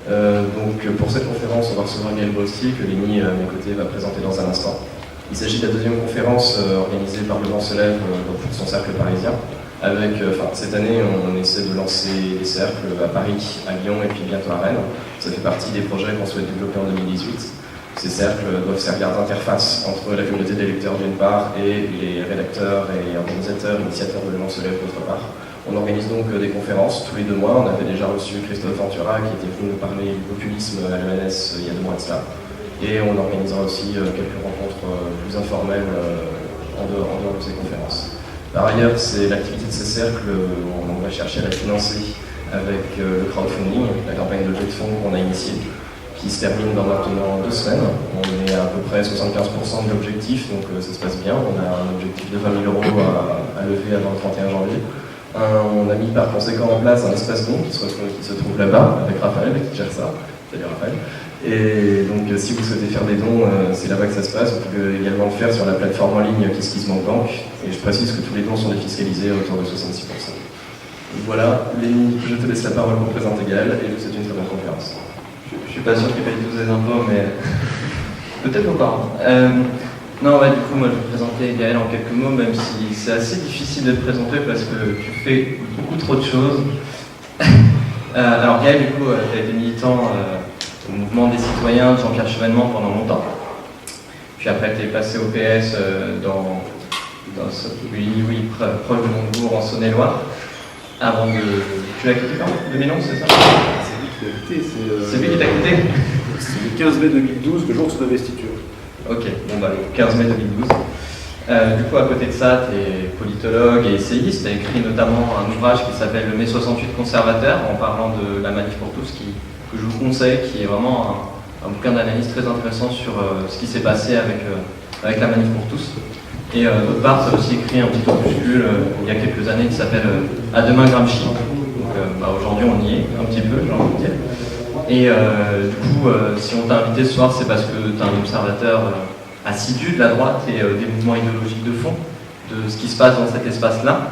Donc pour cette conférence, on va recevoir Gaël Bosti, que Lémi, à mes côtés, va présenter dans un instant. Il s'agit de la deuxième conférence organisée par Le Vent se lève pour son cercle parisien. Cette année, on essaie de lancer des cercles à Paris, à Lyon et puis bientôt à Rennes. Ça fait partie des projets qu'on souhaite développer en 2018. Ces cercles doivent servir d'interface entre la communauté des lecteurs d'une part et les rédacteurs et organisateurs, initiateurs de Le Vent se lève d'autre part. On organise donc des conférences tous les 2 mois. On avait déjà reçu Christophe Ventura qui était venu nous parler du populisme à l'ENS il y a 2 mois de cela. Et on organisera aussi quelques rencontres plus informelles en dehors de ces conférences. Par ailleurs, c'est l'activité de ces cercles, on va chercher à la financer avec le crowdfunding, la campagne de levée de fonds qu'on a initiée, qui se termine dans maintenant 2 semaines. On est à peu près 75% de l'objectif, donc ça se passe bien. On a un objectif de 20 000 € à lever avant le 31 janvier. On a mis par conséquent en place un espace don qui se trouve là-bas, avec Raphaël qui gère ça. Salut Raphaël. Et donc si vous souhaitez faire des dons, c'est là-bas que ça se passe. Vous pouvez également le faire sur la plateforme en ligne KissKissBankBank. Et je précise que tous les dons sont défiscalisés à hauteur de 66%. Donc voilà, Lémi, je te laisse la parole pour présenter Gaël et je vous souhaite une très bonne conférence. Je suis pas sûr qu'il paye tous les impôts, mais peut-être pas. Non, du coup, moi je vais présenter Gaël en quelques mots, même si c'est assez difficile de te présenter parce que tu fais beaucoup trop de choses. Alors Gaël, du coup, tu as été militant au mouvement des citoyens de Jean-Pierre Chevènement pendant longtemps. Puis après, tu es passé au PS proche de Montebourg en Saône-et-Loire. Avant de. Tu l'as quitté quand 2011, c'est ça? C'est lui qui l'a quitté. C'est lui qui t'a quitté? C'est le 15 mai 2012, le jour de son investiture. Ok, bon le 15 mai 2012. Du coup, à côté de ça, tu es politologue et essayiste. Tu as écrit notamment un ouvrage qui s'appelle Le mai 68 conservateur, en parlant de la manif pour tous, que je vous conseille, qui est vraiment un bouquin d'analyse très intéressant sur ce qui s'est passé avec la manif pour tous. Et d'autre part, tu as aussi écrit un petit opuscule il y a quelques années qui s'appelle À demain Gramsci. Donc aujourd'hui, on y est un petit peu, j'ai envie de dire. Et du coup, si on t'a invité ce soir, c'est parce que tu es un observateur assidu de la droite et des mouvements idéologiques de fond, de ce qui se passe dans cet espace-là.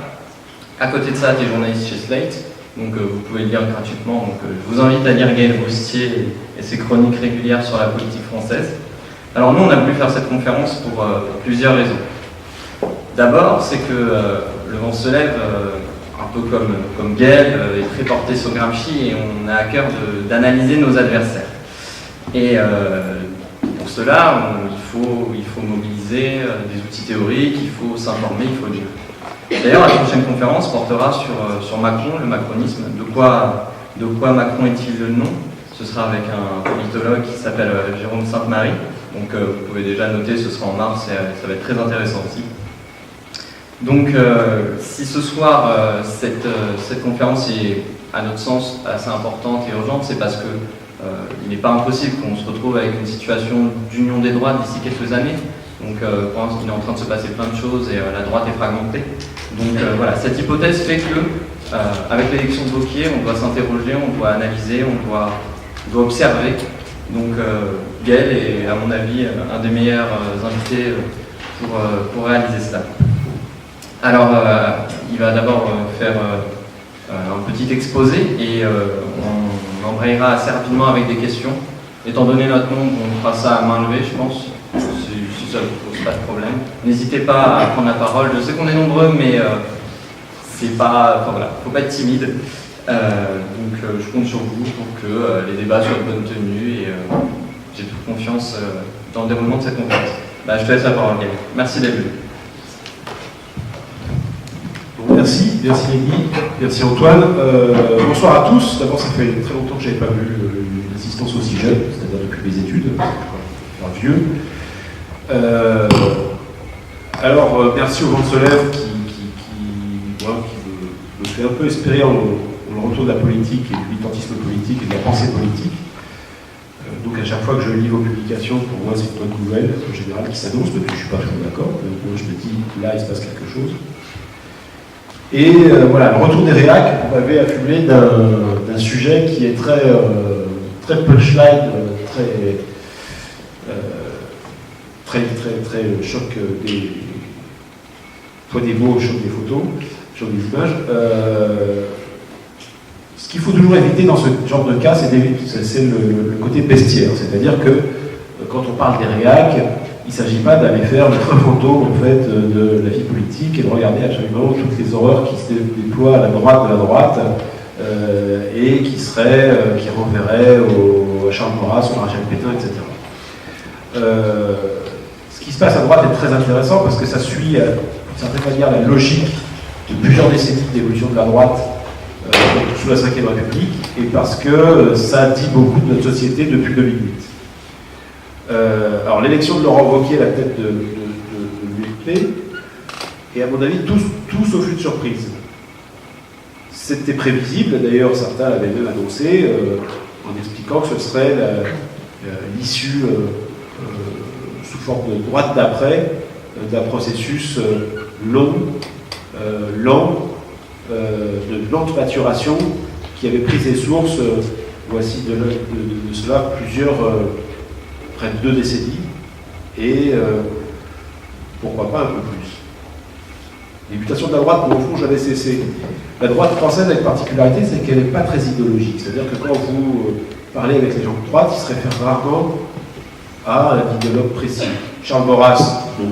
À côté de ça, tu es journaliste chez Slate, donc vous pouvez le lire gratuitement. Donc je vous invite à lire Gaël Bostier et ses chroniques régulières sur la politique française. Alors nous, on a voulu faire cette conférence pour plusieurs raisons. D'abord, c'est que Le Vent se lève, un peu comme Gaël, est très porté sur Gramsci et on a à cœur d'analyser nos adversaires. Et pour cela, il faut mobiliser des outils théoriques, il faut s'informer, il faut lire. D'ailleurs, la prochaine conférence portera sur Macron, le macronisme. De quoi Macron est-il le nom? Ce sera avec un politologue qui s'appelle Jérôme Sainte-Marie. Donc vous pouvez déjà noter, ce sera en mars et ça va être très intéressant aussi. Donc si ce soir cette conférence est à notre sens assez importante et urgente, c'est parce que il n'est pas impossible qu'on se retrouve avec une situation d'union des droites d'ici quelques années. Donc pour l'instant il est en train de se passer plein de choses et la droite est fragmentée. Donc voilà, cette hypothèse fait que avec l'élection de Wauquiez, on doit s'interroger, on doit analyser, on doit observer. Donc Gaël est à mon avis un des meilleurs invités pour réaliser cela. Alors, il va d'abord faire un petit exposé et on embrayera assez rapidement avec des questions. Étant donné notre nombre, on fera ça à main levée, je pense, si ça ne vous pose pas de problème. N'hésitez pas à prendre la parole. Je sais qu'on est nombreux, mais c'est pas, enfin voilà, faut pas être timide. Donc, je compte sur vous pour que les débats soient de bonne tenue et j'ai toute confiance dans le déroulement de cette conférence. Je te laisse la parole, Gaël. Merci d'être venu. Merci Lémi, merci Antoine. Bonsoir à tous. D'abord, ça fait très longtemps que je n'avais pas vu une assistance aussi jeune, c'est-à-dire depuis mes études, un vieux. Alors, merci au Vent se lève qui me fait un peu espérer en le retour de la politique et du militantisme politique et de la pensée politique. Donc à chaque fois que je lis vos publications, pour moi c'est une bonne nouvelle, en général, qui s'annonce, mais puis je ne suis pas toujours d'accord. Moi je me dis, là il se passe quelque chose. Et voilà, le retour des réacs, vous m'avez affublé d'un sujet qui est très punchline, très choc des mots, choc des photos, choc des images. Ce qu'il faut toujours éviter dans ce genre de cas, c'est le côté bestiaire. C'est-à-dire que quand on parle des réacs, il ne s'agit pas d'aller faire le fantôme en fait, de la vie politique et de regarder absolument toutes les horreurs qui se déploient à la droite de la droite et qui renverraient à Charles Maurras, ou à Rachel Pétain, etc. Ce qui se passe à droite est très intéressant parce que ça suit, d'une certaine manière, la logique de plusieurs décennies d'évolution de la droite sous la Ve République, et parce que ça dit beaucoup de notre société depuis 2008. Alors l'élection de Laurent Wauquiez à la tête de l'UMP est à mon avis tout sauf une surprise. C'était prévisible, d'ailleurs certains l'avaient même annoncé en expliquant que ce serait l'issue sous forme de droite d'après d'un processus long, de lente maturation qui avait pris ses sources, voici de cela près de 2 décennies, et pourquoi pas un peu plus. Les mutations de la droite n'ont au fond jamais cessé. La droite française a une particularité, c'est qu'elle n'est pas très idéologique. C'est-à-dire que quand vous parlez avec les gens de droite, ils se réfèrent rarement à un idéologue précis. Charles Maurras, non.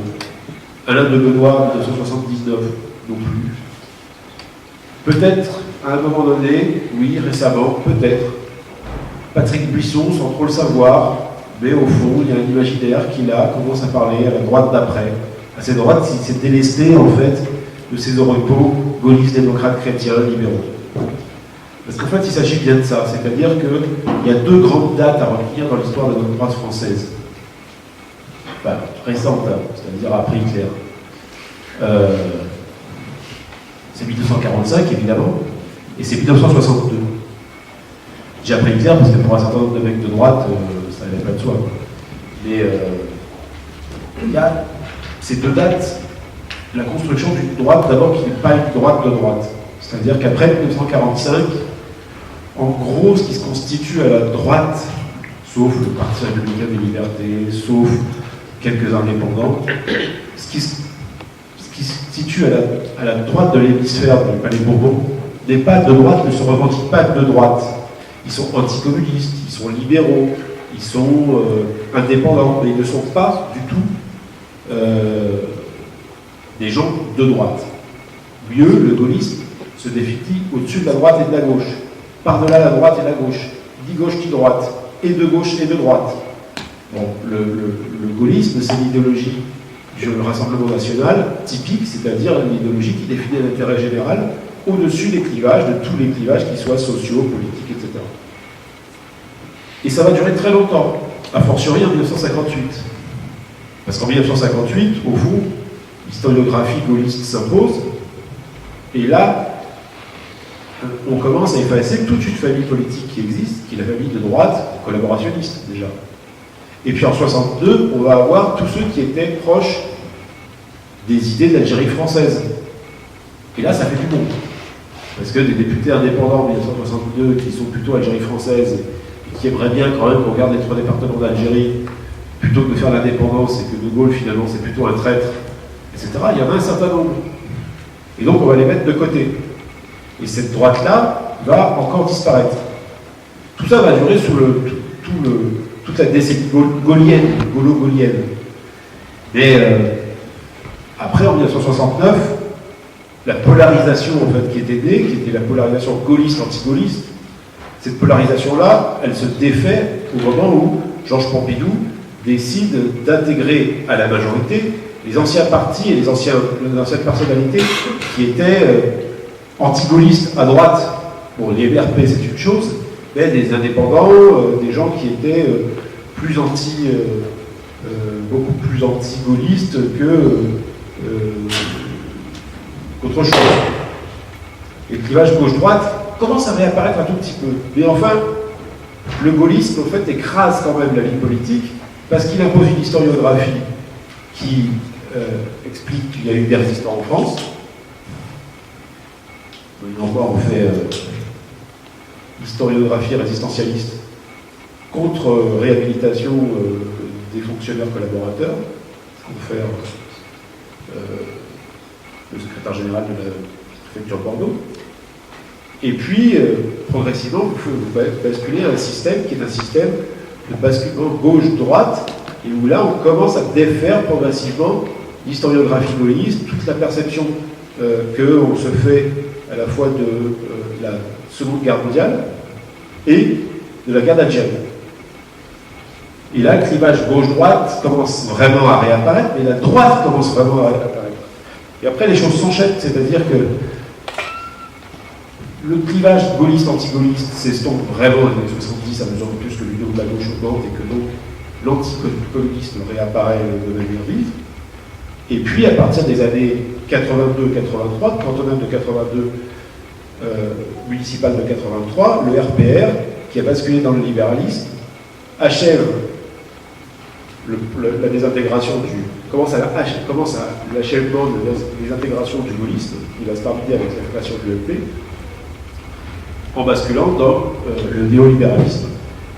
Alain de Benoît, 1979, non plus. Peut-être, à un moment donné, oui, récemment, peut-être, Patrick Buisson, sans trop le savoir, mais au fond, il y a un imaginaire qui, là, commence à parler à la droite d'après. À cette droite, il s'est délesté, en fait, de ces orientaux gaullistes, démocrates, chrétiens, libéraux. Parce qu'en fait, il s'agit bien de ça. C'est-à-dire qu'il y a 2 grandes dates à retenir dans l'histoire de notre droite française. Enfin, récente, hein, c'est-à-dire après Hitler. C'est 1945, évidemment, et c'est 1962. J'ai appris Hitler parce que pour un certain nombre de mecs de droite, ça n'allait pas de soi. Mais il y a ces 2 dates, la construction d'une droite, d'abord, qui n'est pas une droite de droite. C'est-à-dire qu'après 1945, en gros, ce qui se constitue à la droite, sauf le Parti républicain des libertés, sauf quelques indépendants, ce qui se situe à la droite de l'hémisphère du Palais Bourbon, n'est pas de droite, ne se revendiquent pas de droite. Ils sont anticommunistes, ils sont libéraux, ils sont indépendants, mais ils ne sont pas du tout des gens de droite. Mieux, le gaullisme se définit au-dessus de la droite et de la gauche. Par-delà la droite et la gauche, ni gauche ni droite, et de gauche et de droite. Bon, le gaullisme, c'est l'idéologie du Rassemblement national typique, c'est-à-dire l'idéologie qui définit l'intérêt général au-dessus des clivages, de tous les clivages, qu'ils soient sociaux, politiques, etc. Et ça va durer très longtemps, a fortiori en 1958. Parce qu'en 1958, au fond, l'historiographie gaulliste s'impose, et là, on commence à effacer toute une famille politique qui existe, qui est la famille de droite, collaborationniste déjà. Et puis en 62, on va avoir tous ceux qui étaient proches des idées de l'Algérie française. Et là, ça fait du monde. Parce que des députés indépendants en 1962 qui sont plutôt Algérie française et qui aimeraient bien quand même qu'on regarde les 3 départements d'Algérie plutôt que de faire l'indépendance et que De Gaulle finalement c'est plutôt un traître, etc. Il y en a un certain nombre. Et donc on va les mettre de côté. Et cette droite-là va encore disparaître. Tout ça va durer sous toute la décennie gaulienne, gaulo-gaulienne. Mais après, en 1969, la polarisation en fait, qui était née, qui était la polarisation gaulliste-anti-gaulliste, cette polarisation-là, elle se défait au moment où Georges Pompidou décide d'intégrer à la majorité les anciens partis et les anciennes personnalités qui étaient anti-gaullistes à droite. Bon, les MRP, c'est une chose, mais des indépendants, des gens qui étaient beaucoup plus anti-gaullistes qu'autre chose. Et le clivage gauche-droite commence à réapparaître un tout petit peu. Mais enfin, le gaullisme, en fait, écrase quand même la vie politique parce qu'il impose une historiographie qui explique qu'il y a eu des résistants en France. Encore, on fait historiographie résistentialiste contre réhabilitation des fonctionnaires collaborateurs, ce qu'on fait le secrétaire général de la préfecture de Bordeaux. Et puis, progressivement, vous basculez un système qui est un système de basculement gauche-droite, et où là, on commence à défaire progressivement l'historiographie gaulliste, toute la perception qu'on se fait à la fois de la Seconde Guerre mondiale et de la guerre d'Algérie. Et là, le clivage gauche-droite commence vraiment à réapparaître, mais la droite commence vraiment à réapparaître. Et après, les choses s'enchaînent, c'est-à-dire que le clivage gaulliste-anti-gaulliste s'estompe vraiment dans les années 70 à mesure de plus que l'union de la gauche augmente et que donc l'anticommunisme réapparaît de manière vive. Et puis, à partir des années 82-83, cantonal de 82, municipal de 83, le RPR, qui a basculé dans le libéralisme, achève la désintégration commence à l'achèvement de la désintégration du gaullisme, qui va se terminer avec la création de l'UMP, en basculant dans le néolibéralisme.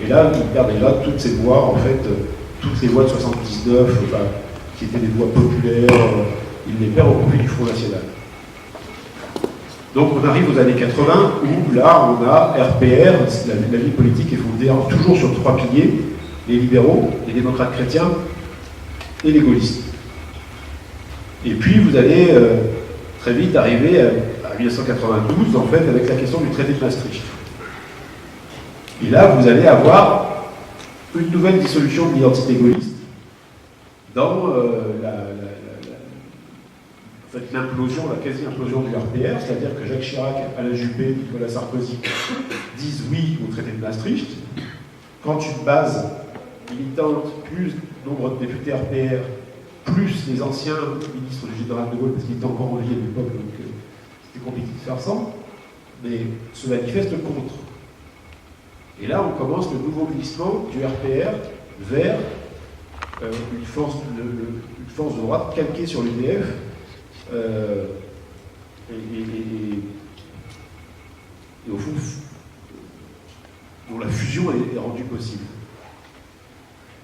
Et là, il perd déjà toutes ces voies, en fait, toutes les voies de 79, qui étaient des voies populaires, il les perd au profit du Front National. Donc on arrive aux années 80, où là, on a RPR, la vie politique est fondée toujours sur 3 piliers, les libéraux, les démocrates chrétiens et les gaullistes. Et puis vous allez très vite arriver à 1992, en fait, avec la question du traité de Maastricht. Et là, vous allez avoir une nouvelle dissolution de l'identité gaulliste dans l'implosion, la quasi-implosion du RPR, c'est-à-dire que Jacques Chirac, Alain Juppé, Nicolas Sarkozy disent oui au traité de Maastricht. Quand une base militante, plus nombre de députés RPR, plus les anciens ministres du général de Gaulle, parce qu'il était encore en vie à l'époque, donc c'était compliqué de faire sans, mais se manifeste contre. Et là, on commence le nouveau glissement du RPR vers une force de droite calquée sur l'UDF, et au fond, dont la fusion est rendue possible.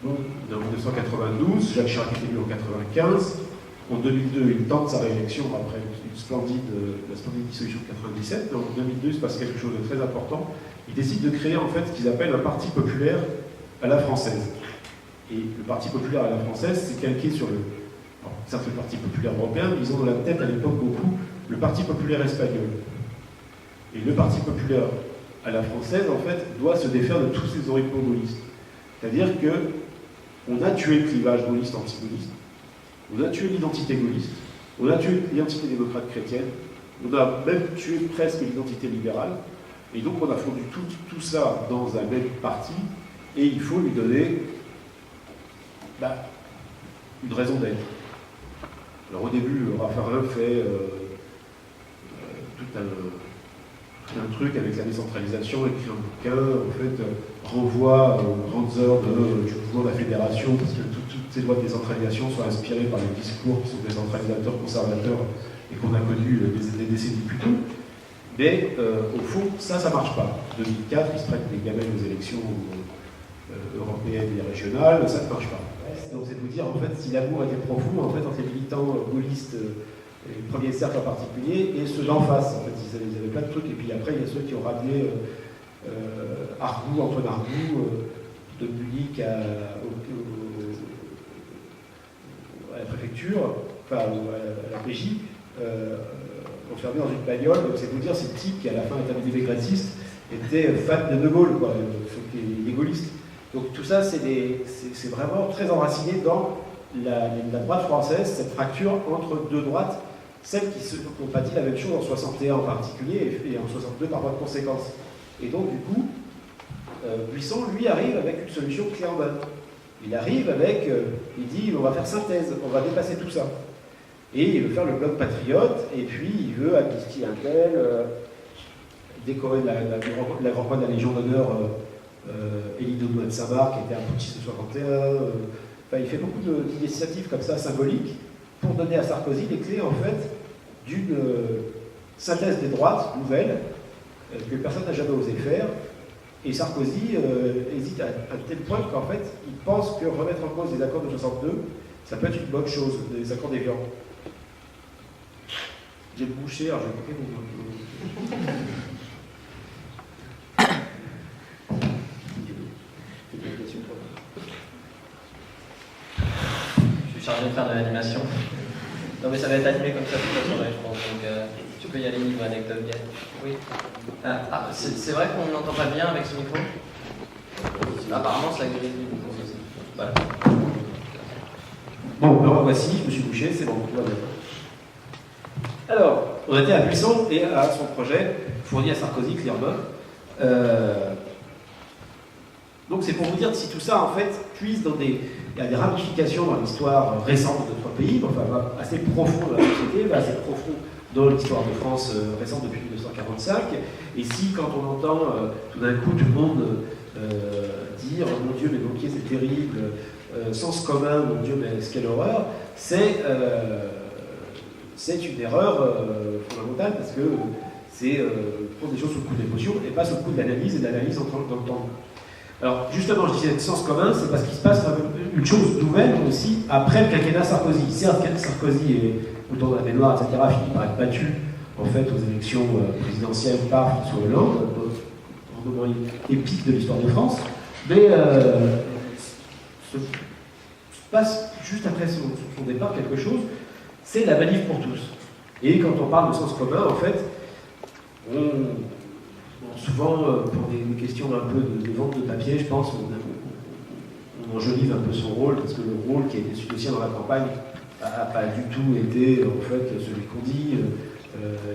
Donc, en 1992, Jacques Chirac est élu en 1995. En 2002, il tente sa réélection après la splendide dissolution de 1997. Mais en 2002, il se passe quelque chose de très important. Il décide de créer en fait ce qu'ils appellent un parti populaire à la française. Et le parti populaire à la française, c'est calqué sur certes le parti populaire européen, mais ils ont dans la tête à l'époque beaucoup le parti populaire espagnol. Et le parti populaire à la française, en fait, doit se défaire de tous ces oripeaux gaullistes. C'est-à-dire qu'on a tué le clivage gaulliste-anti-gaulliste, on a tué l'identité gaulliste, on a tué l'identité démocrate chrétienne, on a même tué presque l'identité libérale, et donc on a fondu tout ça dans un même parti, et il faut lui donner une raison d'être. Alors au début, Raffarin fait tout un truc avec la décentralisation, écrit un bouquin, en fait, renvoie aux grandes heures du mouvement de la fédération, parce que toutes ces lois de décentralisation sont inspirées par les discours qui sont décentralisateurs, conservateurs, et qu'on a connus des décennies plus tôt. Mais au fond, ça marche pas. En 2004, ils se prennent des gamelles aux élections européennes et régionales, ça ne marche pas. Donc c'est de vous dire, en fait, si l'amour était profond, en fait, entre les militants gaullistes, le premier cercle en particulier, et ceux d'en face. En fait, ils avaient plein de trucs. Et puis après, il y a ceux qui ont ramené Antoine Argout, de Munich à la préfecture, enfin à la PJ, enfermé dans une bagnole. Donc c'est de vous dire, ces types qui à la fin étaient des dégressistes, étaient fans de Gaulle, quoi, les gaullistes. Donc tout ça, c'est vraiment très enraciné dans la droite française, cette fracture entre deux droites, celles qui n'ont pas dit la même chose en 61 en particulier, et en 62 par voie de conséquence. Et donc du coup, Buisson, lui, arrive avec une solution clé en main. Il arrive avec, il dit, on va faire synthèse, on va dépasser tout ça. Et il veut faire le bloc patriote, et puis il veut amnistier un tel, décorer la Grand Croix de la Légion d'honneur Élie Doudou de Saint-Marc, qui était un putschiste de 61. Il fait beaucoup d'initiatives comme ça, symboliques, pour donner à Sarkozy les clés, en fait, d'une synthèse des droites nouvelle, que personne n'a jamais osé faire. Et Sarkozy hésite à tel point qu'en fait, il pense que remettre en cause les accords de 62, ça peut être une bonne chose, les accords d'Évian. J'ai bouché, alors je vais couper mon... chargé de faire de l'animation. Non mais ça va être animé comme ça toute la soirée, je pense. Donc tu peux y aller niveau anecdote. Oui. C'est vrai qu'on n'entend pas bien avec ce micro. Apparemment, ça grille du micro aussi. Voilà. Bon, me revoici, je me suis couché, c'est bon, tout va bien. Alors, on était à Buisson et à son projet fourni à Sarkozy, clairement. Donc c'est pour vous dire si tout ça, en fait, puise dans des... Il y a des ramifications dans l'histoire récente de notre pays, enfin assez profond dans la société, assez profond dans l'histoire de France récente depuis 1945. Et si, quand on entend tout d'un coup tout le monde dire « Mon Dieu, mais Wauquiez, c'est terrible », sens commun, mon Dieu, mais quelle horreur, c'est une erreur fondamentale parce que c'est prendre des choses sous le coup de l'émotion et pas sous le coup de l'analyse et de l'analyse dans le temps. Alors justement, je disais sens commun, c'est parce qu'il se passe une chose nouvelle aussi après le quinquennat Sarkozy. Certes, Sarkozy est autour de la baignoire, etc., finit par être battu en fait aux élections présidentielles par François Hollande, un moment épique de l'histoire de France, mais se passe juste après son départ quelque chose, c'est la manif pour tous. Et quand on parle de sens commun, en fait, souvent pour des questions un peu de vente de papier, je pense, on enjolive un peu son rôle, parce que le rôle qui a été celui-ci dans la campagne n'a pas du tout été en fait celui qu'on dit.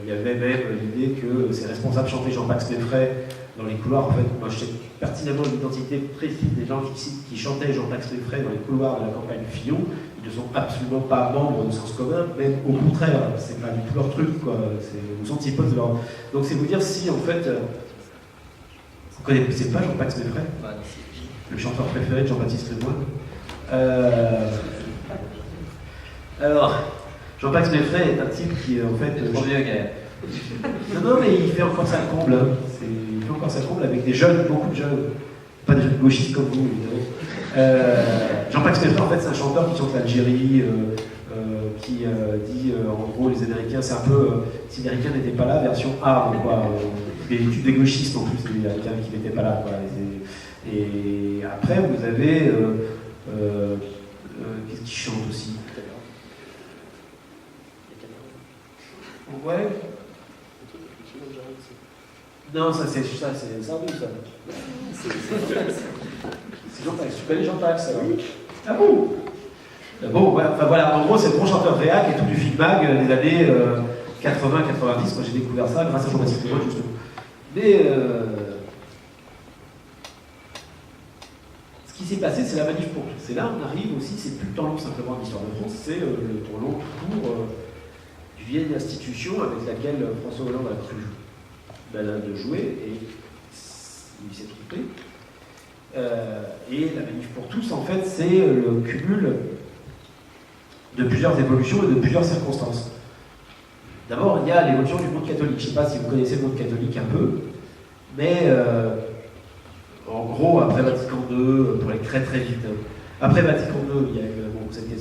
Il y avait même l'idée que ces responsables chantaient Jean-Pax Meffray dans les couloirs. En fait, moi je sais pertinemment l'identité précise des gens qui chantaient Jean-Pax Meffray dans les couloirs de la campagne Fillon. Ils ne sont absolument pas membres de Sens commun, même au contraire, c'est pas du tout leur truc, quoi. C'est aux antipodes de leur. Donc c'est vous dire si en fait. Vous connaissez pas Jean-Pax Meffray, le chanteur préféré de Jean-Baptiste Lemoyne. Alors, Jean-Pax Meffray est un type qui en fait. Non, mais il fait encore ça comble. Hein. Il fait encore ça comble avec des jeunes, beaucoup de jeunes. Pas des jeunes gauchistes comme vous, évidemment. Jean-Pax Meffray, en fait, c'est un chanteur qui chante l'Algérie, qui dit en gros les Américains, c'est un peu si les Américains n'étaient pas là, version hard, quoi. Des gauchistes en plus, les Américains qui n'étaient pas là, quoi. Et après, vous avez. Qu'est-ce qu'ils chantent aussi? Ouais. Non, ça c'est Sardou, ça. C'est Jean-Pax. Tu connais Jean-Pax, alors? Ah bon? Bon, ouais, enfin voilà, en gros, c'est le grand chanteur réac et tout du Figmag des années 80-90. Moi, j'ai découvert ça grâce à Jean-Baptiste Lemoyne, justement. Mais ce qui s'est passé, c'est la manif pour tous. C'est là, on arrive aussi, c'est plus le temps long simplement de l'histoire de France, c'est le temps long pour d'une vieille institution avec laquelle François Hollande a cru malin de jouer, et il s'est trompé. Et la manif pour tous, en fait, c'est le cumul de plusieurs évolutions et de plusieurs circonstances. D'abord, il y a l'évolution du monde catholique. Je ne sais pas si vous connaissez le monde catholique un peu, mais en gros, après Vatican II, pour aller très très vite, après Vatican II, il y a eu, ça a été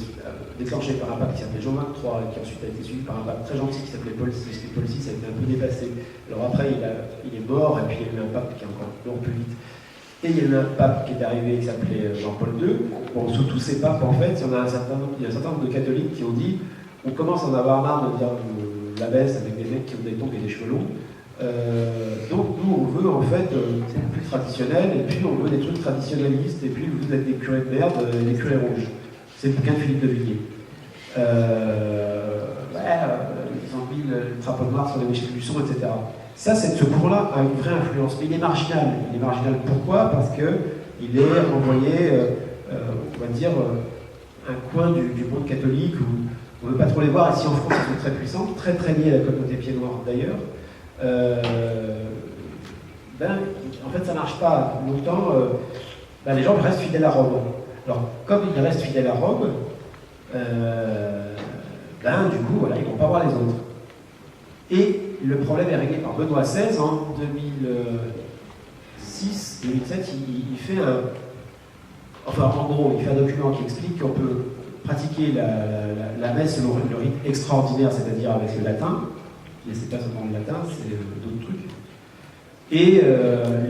déclenché par un pape qui s'appelait Jean XXIII, et qui ensuite a été suivi par un pape très gentil qui s'appelait Paul VI. Et Paul VI a été un peu dépassé. Alors après, il est mort, et puis il y a eu un pape qui est encore plus vite. Et il y a eu un pape qui est arrivé qui s'appelait Jean-Paul II. Bon, sous tous ces papes, en fait, il y a un certain nombre de catholiques qui ont dit on commence à en avoir marre de dire la messe avec des mecs qui ont des tongs et des cheveux longs. Donc nous, on veut en fait plus traditionnel, et puis on veut des trucs traditionnalistes, et puis vous êtes des curés de merde, des curés rouges. C'est le bouquin de Philippe de Villiers. Ils ont mis le drapeau noir sur les Michel Buisson, etc. Ça, ce cours-là a une vraie influence, mais il est marginal. Il est marginal pourquoi? Parce qu'il est renvoyé, on va dire, un coin du monde catholique où on ne veut pas trop les voir. Ici en France, ils sont très puissants, très très liés à la communauté pied noir d'ailleurs. En fait, ça ne marche pas. Longtemps, les gens restent fidèles à Rome. Alors, comme ils restent fidèles à Rome, du coup, voilà, ils ne vont pas voir les autres. Et le problème est réglé par Benoît XVI en 2006-2007. Il fait un document qui explique qu'on peut pratiquer la messe selon le rite extraordinaire, c'est-à-dire avec le latin. Mais c'est pas seulement le latin, c'est d'autres trucs. Et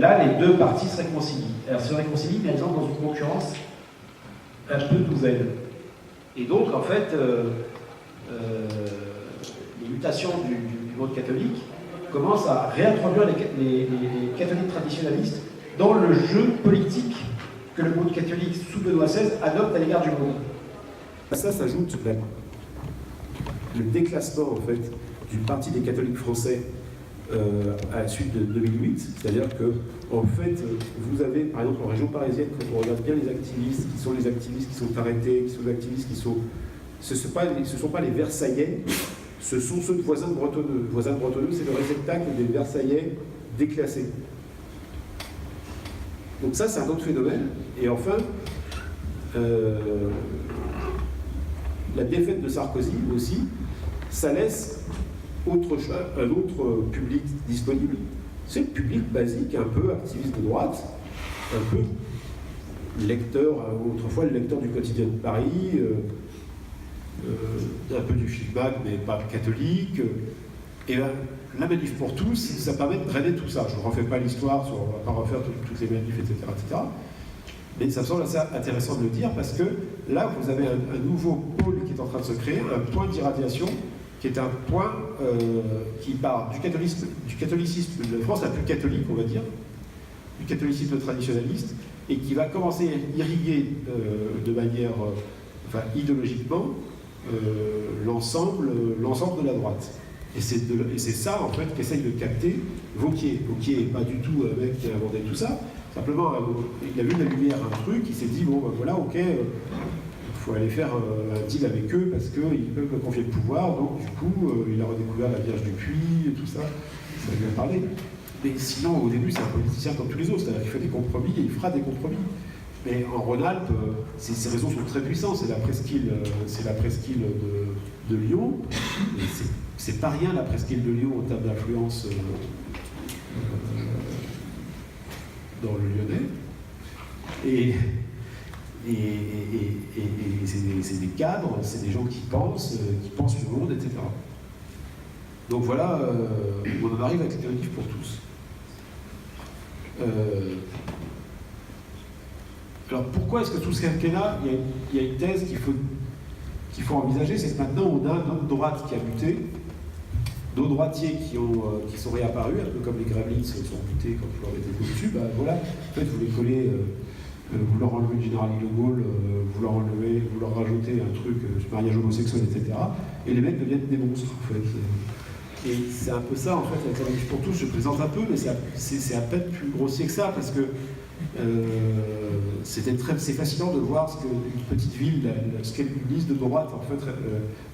là, les deux parties se réconcilient. Elles se réconcilient, mais elles entrent dans une concurrence un peu douzaine. Et donc, en fait, les mutations du monde catholique commencent à réintroduire les catholiques traditionnalistes dans le jeu politique que le monde catholique sous Benoît XVI adopte à l'égard du monde. Ça s'ajoute le déclassement en fait du Parti des catholiques français à la suite de 2008, c'est-à-dire que en fait vous avez par exemple en région parisienne, quand on regarde bien les activistes qui sont arrêtés, qui sont les activistes qui sont, ce ne sont pas les Versaillais, ce sont ceux de Voisins de Bretonneux. Voisins de Bretonneux, c'est le réceptacle des Versaillais déclassés. Donc ça, c'est un autre phénomène. Et enfin, la défaite de Sarkozy aussi, ça laisse un autre public disponible. C'est le public basique, un peu activiste de droite, un peu lecteur, autrefois le lecteur du quotidien de Paris, un peu du feedback, mais pas catholique. Et la manif pour tous, ça permet de drainer tout ça. Je ne refais pas l'histoire, on ne va pas refaire toutes les manifs, etc., etc. Mais ça me semble assez intéressant de le dire parce que là, vous avez un nouveau pôle qui est en train de se créer, un point d'irradiation qui est un point qui part du catholicisme de la France la plus catholique, on va dire, du catholicisme traditionnaliste, et qui va commencer à irriguer de manière, idéologiquement, l'ensemble de la droite. Et c'est ça, en fait, qu'essaye de capter Wauquiez. Wauquiez n'est pas du tout un mec qui a inventé tout ça. Simplement, il a vu de la lumière un truc, il s'est dit, bon, ben voilà, ok, il faut aller faire un deal avec eux parce qu'ils peuvent me confier le pouvoir. Donc, du coup, il a redécouvert la Vierge du Puy et tout ça. Ça lui a parlé. Mais sinon, au début, c'est un politicien comme tous les autres. C'est-à-dire qu'il fait des compromis et il fera des compromis. Mais en Rhône-Alpes, ces réseaux sont très puissants. C'est la presqu'île de Lyon. Et c'est pas rien la presqu'île de Lyon en termes d'influence dans le Lyonnais. Et c'est des cadres, c'est des gens qui pensent le monde, etc. Donc voilà, on en arrive avec l'alternative pour tous. Alors pourquoi est-ce que sous ce quinquennat, il y a une thèse qu'il faut envisager, c'est que maintenant on a notre droite qui a muté, d'autres droitiers qui sont réapparus, un peu comme les Gremlins sont mutés quand vous leur mettez au-dessus, ben voilà, en fait vous les collez, vous leur enlevez le général de Gaulle, vous leur rajoutez un truc, mariage homosexuel, etc. Et les mecs deviennent des monstres en fait. Et c'est un peu ça en fait, l'alternative pour tous, je présente un peu, mais c'est à peine plus grossier que ça, parce que c'est fascinant de voir ce qu'une petite ville, ce qu'est une liste de droite en fait,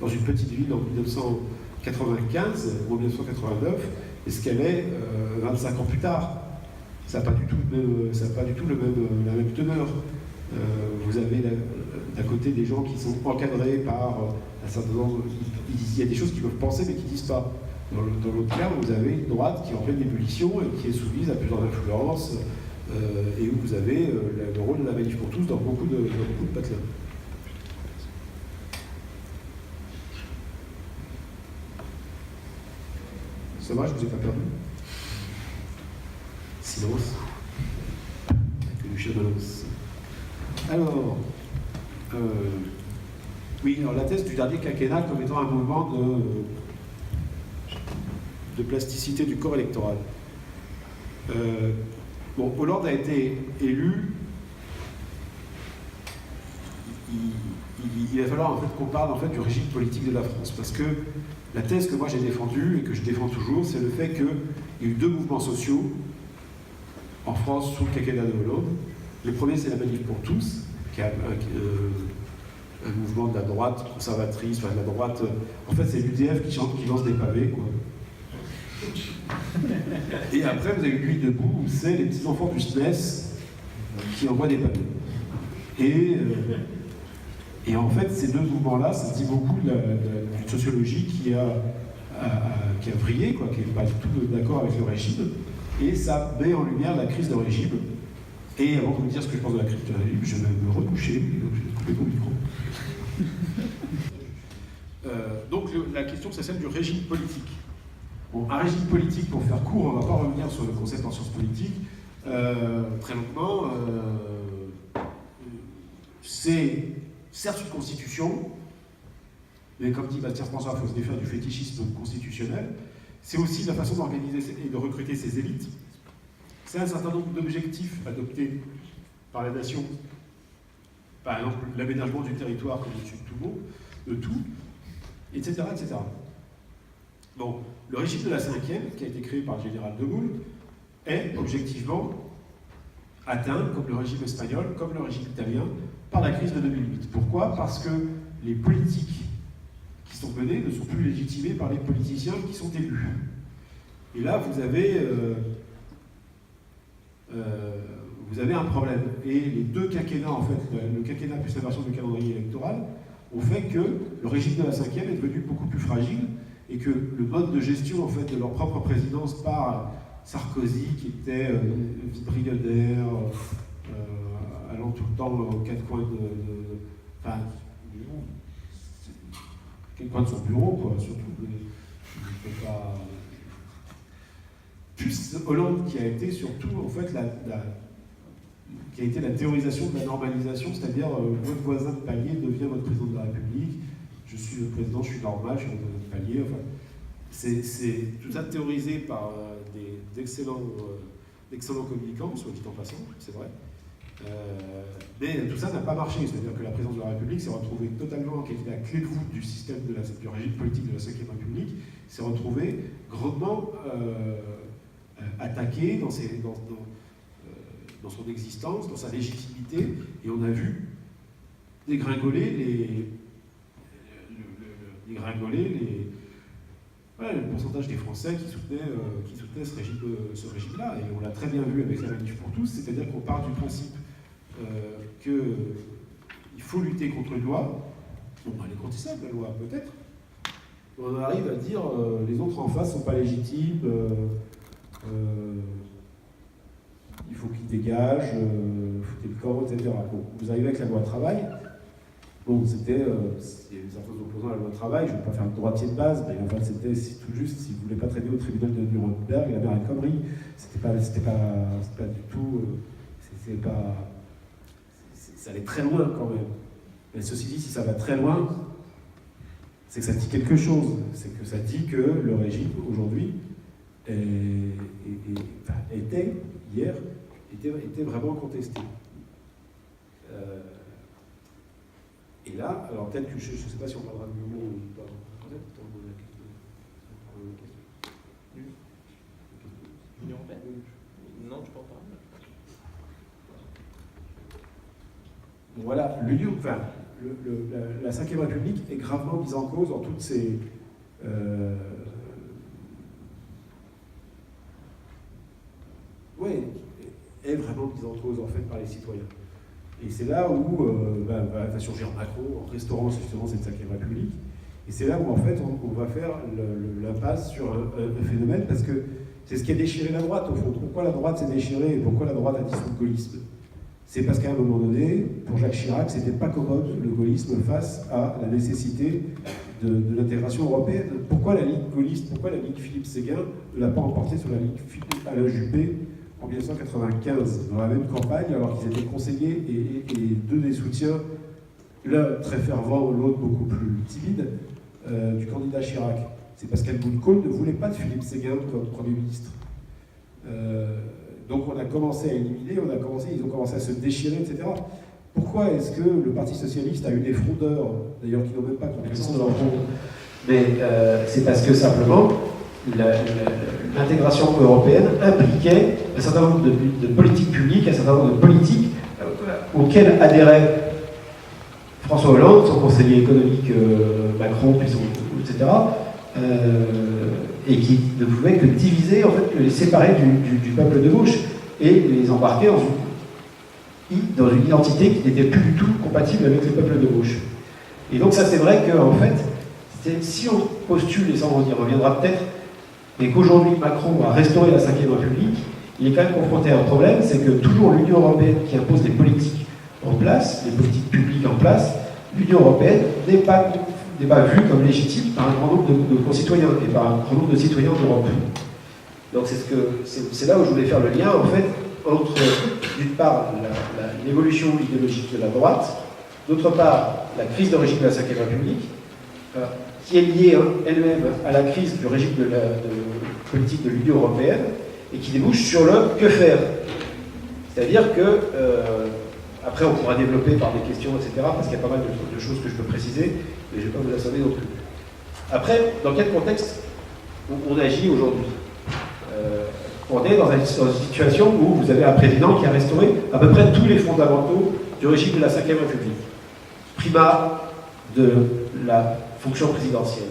dans une petite ville en 1995 ou 1989, et ce qu'elle est 25 ans plus tard. Ça n'a pas du tout la même teneur. Vous avez d'un côté des gens qui sont encadrés par un certain nombre. Il y a des choses qu'ils peuvent penser mais qu'ils ne disent pas. Dans l'autre cas, vous avez une droite qui est en pleine ébullition et qui est soumise à plusieurs influences, et où vous avez le rôle de la manif pour tous dans beaucoup de patelins. Ça va, je vous ai pas perdu. Silence. Avec du chien de l'os. Alors, oui, alors la thèse du dernier quinquennat comme étant un mouvement de plasticité du corps électoral. Bon, Hollande a été élu. Il va falloir en fait qu'on parle en fait du régime politique de la France, parce que la thèse que moi j'ai défendue et que je défends toujours, c'est le fait qu'il y a eu deux mouvements sociaux en France sous le quinquennat de Hollande. Le premier, c'est la manif pour tous, qui est un mouvement de la droite conservatrice, enfin de la droite. En fait, c'est l'UDF qui lance des pavés, quoi. Et après, vous avez Nuit debout, où c'est les petits-enfants du SNES qui envoient des pavés. Et en fait, ces deux mouvements-là, ça se dit beaucoup d'une sociologie qui a vrillé, quoi, qui n'est pas du tout d'accord avec le régime. Et ça met en lumière la crise de régime. Et avant de vous dire ce que je pense de la crise de régime, je vais me recoucher, donc je vais couper ton micro. Donc la question, c'est celle du régime politique. Bon, un régime politique, pour faire court, on ne va pas revenir sur le concept en sciences politiques très longuement. C'est certes une constitution, mais comme dit Bastien François, il faut se défaire du fétichisme constitutionnel, c'est aussi la façon d'organiser et de recruter ces élites. C'est un certain nombre d'objectifs adoptés par la nation, par exemple l'aménagement du territoire comme au-dessus de tout, etc., etc. Bon, le régime de la 5e, qui a été créé par le général de Gaulle, est objectivement atteint, comme le régime espagnol, comme le régime italien, par la crise de 2008. Pourquoi? Parce que les politiques qui sont menées ne sont plus légitimées par les politiciens qui sont élus. Et là, vous avez un problème. Et les deux quinquennats, en fait, le quinquennat plus la version du calendrier électoral, ont fait que le régime de la 5e est devenu beaucoup plus fragile et que le mode de gestion, en fait, de leur propre présidence par Sarkozy, qui était vibrillonnaire, allant tout le temps aux quatre coins enfin, quatre coins de son bureau, quoi, surtout. Pas... Plus Hollande, qui a été surtout, en fait, qui a été la théorisation de la normalisation, c'est-à-dire votre voisin de palier devient votre président de la République, je suis le président, je suis normal, je suis votre voisin de palier, enfin, c'est tout ça théorisé par d'excellents communicants, soit dit en passant, c'est vrai. Mais tout ça n'a pas marché, c'est-à-dire que la présidence de la République s'est retrouvée totalement, qui était la clé de voûte du système du régime politique de la 5e République, s'est retrouvée grandement attaquée dans son existence, dans sa légitimité, et on a vu dégringoler le pourcentage des Français qui soutenaient ce régime-là. Et on l'a très bien vu avec la Manif pour tous, c'est-à-dire qu'on part du principe qu'il faut lutter contre une loi. Bon, elle est contestable, la loi, peut-être. On arrive à dire les autres en face ne sont pas légitimes, il faut qu'ils dégagent, foutez le camp, etc. Bon, vous arrivez avec la loi travail. Bon, c'était certains opposants à la loi travail, je ne vais pas faire le droitier de base, mais enfin, c'était tout juste, si vous ne voulez pas traîner au tribunal de Nuremberg, la mère est connerie. C'était pas du tout. Ça allait très loin quand même. Mais ceci dit, si ça va très loin, c'est que ça dit quelque chose. C'est que ça dit que le régime, aujourd'hui, était vraiment contesté. Et là, alors peut-être que je ne sais pas si on parlera de l'Union ou pas. L'Union européenne ? Non, je ne pense pas. Bon, voilà, l'Union, enfin, la 5e République est gravement mise en cause dans toutes ses... est vraiment mise en cause en fait par les citoyens. Et c'est là où va surgir Macron en restaurant justement cette 5e République. Et c'est là où en fait on va faire l'impasse sur un phénomène, parce que c'est ce qui a déchiré la droite au fond. Pourquoi la droite s'est déchirée et pourquoi la droite a dissous le gaullisme? C'est parce qu'à un moment donné, pour Jacques Chirac, c'était pas commode le gaullisme face à la nécessité de l'intégration européenne. Pourquoi la ligne gaulliste, pourquoi la ligne Philippe Séguin ne l'a pas emporté sur la ligne Alain Juppé en 1995, dans la même campagne, alors qu'ils étaient conseillers et deux des soutiens, l'un très fervent, l'autre beaucoup plus timide, du candidat Chirac. C'est parce qu'Helmut Kohl ne voulait pas de Philippe Séguin comme Premier ministre. Donc on a commencé à éliminer, ils ont commencé à se déchirer, etc. Pourquoi est-ce que le Parti Socialiste a eu des frondeurs, d'ailleurs qui n'ont même pas connaissance de leur front? Mais c'est parce que simplement, l'intégration européenne impliquait un certain nombre de politiques publiques, un certain nombre de politiques auxquelles adhérait François Hollande, son conseiller économique Macron, puis etc., et qui ne pouvait que diviser, en fait, les séparer du peuple de gauche et les embarquer dans une identité qui n'était plus du tout compatible avec le peuple de gauche. Et donc ça, c'est vrai qu'en fait, si on postule, et ça on y reviendra peut-être, mais qu'aujourd'hui Macron a restauré la 5e République, il est quand même confronté à un problème, c'est que toujours l'Union européenne qui impose des politiques en place, des politiques publiques en place, l'Union européenne n'est pas vue comme légitime par un grand nombre de concitoyens et par un grand nombre de citoyens d'Europe. Donc c'est là où je voulais faire le lien, en fait, entre, d'une part, l'évolution idéologique de la droite, d'autre part, la crise de régime de la Ve République, qui est liée elle-même à la crise du régime de politique de l'Union européenne, et qui débouche sur le que faire. C'est-à-dire que, après on pourra développer par des questions, etc., parce qu'il y a pas mal de choses que je peux préciser, mais je ne vais pas vous assommer non plus. Après, dans quel contexte on agit aujourd'hui? On est dans une situation où vous avez un président qui a restauré à peu près tous les fondamentaux du régime de la Ve République. Primat de la fonction présidentielle,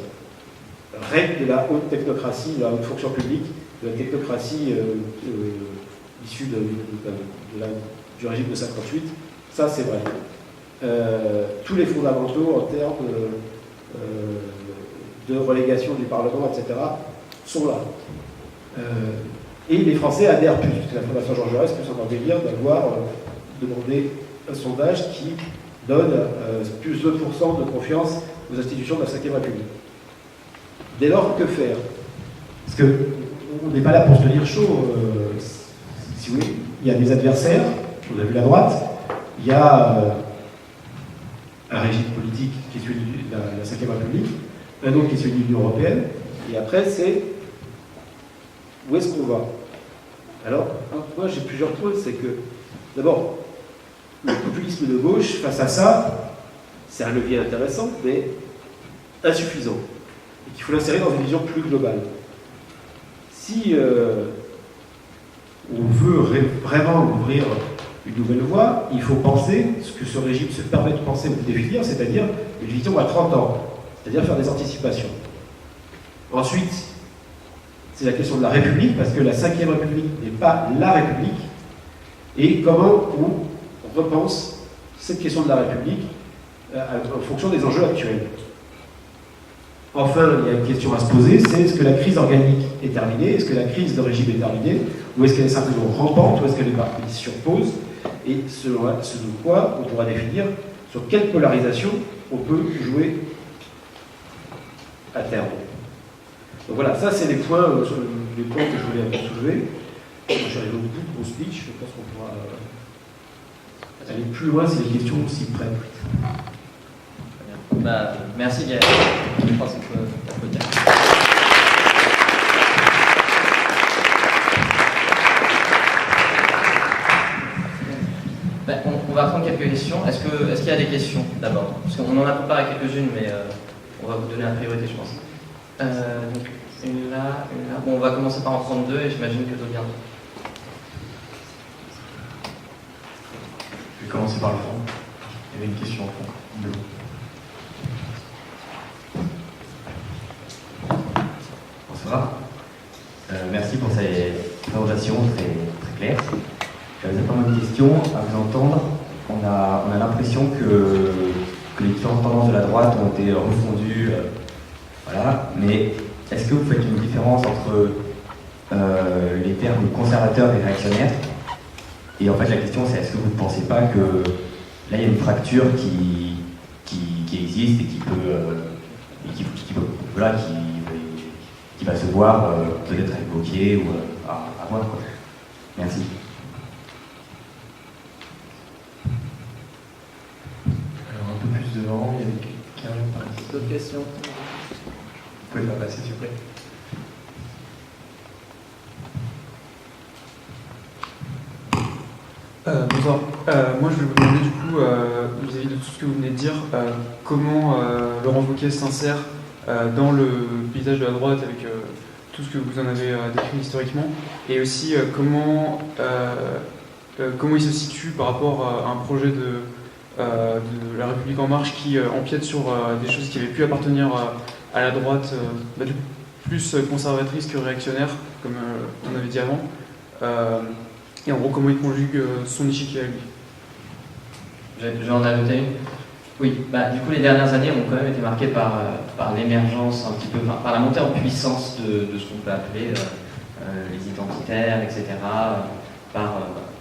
règle de la haute technocratie, de la haute fonction publique, de la technocratie issue du régime de 58, ça c'est vrai. Tous les fondamentaux en termes de relégation du Parlement, etc., sont là. Et les Français adhèrent plus, parce que la Fondation Jean Jaurès peut s'en délire d'avoir demandé un sondage qui donne plus de 2% de confiance aux institutions de la Ve République. Dès lors, que faire? Parce qu'on n'est pas là pour se tenir chaud. Si vous voulez, il y a des adversaires, on a vu la droite, il y a un régime politique qui est celui de la Ve République, un autre qui est celui de l'Union européenne, et après c'est où est-ce qu'on va? Alors, moi j'ai plusieurs points, c'est que d'abord, le populisme de gauche, face à ça, c'est un levier intéressant, mais insuffisant, et qu'il faut l'insérer dans une vision plus globale. Si on veut vraiment ouvrir une nouvelle voie, il faut penser ce que ce régime se permet de penser ou de définir, c'est-à-dire une vision à 30 ans, c'est-à-dire faire des anticipations. Ensuite, c'est la question de la République, parce que la Ve République n'est pas la République, et comment on repense cette question de la République en fonction des enjeux actuels. Enfin, il y a une question à se poser, c'est est-ce que la crise organique est terminée? Est-ce que la crise de régime est terminée? Ou est-ce qu'elle est simplement rampante? Ou est-ce qu'elle est partie sur pause? Et selon quoi on pourra définir sur quelle polarisation on peut jouer à terme. Donc voilà, ça c'est les points que je voulais encore soulever. Je suis arrivé au bout de mon speech, je pense qu'on pourra aller plus loin si les questions s'y prêtent. Bah, merci Gaël. Je pense qu'on peut dire. Ben, on va prendre quelques questions. Est-ce qu'il y a des questions d'abord? Parce qu'on en a préparé quelques-unes, mais on va vous donner la priorité, je pense. Donc, une là, une là. Bon, on va commencer par en prendre deux et j'imagine que d'autres viendront. Je vais commencer par le fond. Il y avait une question au fond. Bonsoir. Merci pour cette présentation très claire. J'avais pas mal de questions. À vous entendre, on a l'impression que les différentes tendances de la droite ont été refondues. Voilà. Mais est-ce que vous faites une différence entre les termes conservateurs et réactionnaires? Et en fait, la question, c'est est-ce que vous ne pensez pas que là, il y a une fracture qui existe et qui va se voir peut-être évoquée ou à voir, quoi. Merci. Alors, un peu plus devant, il y avait quelqu'un par ici. D'autres questions? Vous pouvez faire passer, s'il vous plaît. Bonsoir. Moi, je vais vous demander du coup, vis-à-vis de tout ce que vous venez de dire, comment Laurent Wauquiez s'insère dans le paysage de la droite avec tout ce que vous en avez décrit historiquement, et aussi comment il se situe par rapport à un projet de la République En Marche qui empiète sur des choses qui avaient pu appartenir à la droite, du coup, plus conservatrice que réactionnaire, comme on avait dit avant. Et en gros, comment il conjugue son échiquier à lui. J'en ai ajouté une. Oui, du coup, les dernières années ont quand même été marquées par l'émergence, un petit peu, par la montée en puissance de ce qu'on peut appeler les identitaires, etc.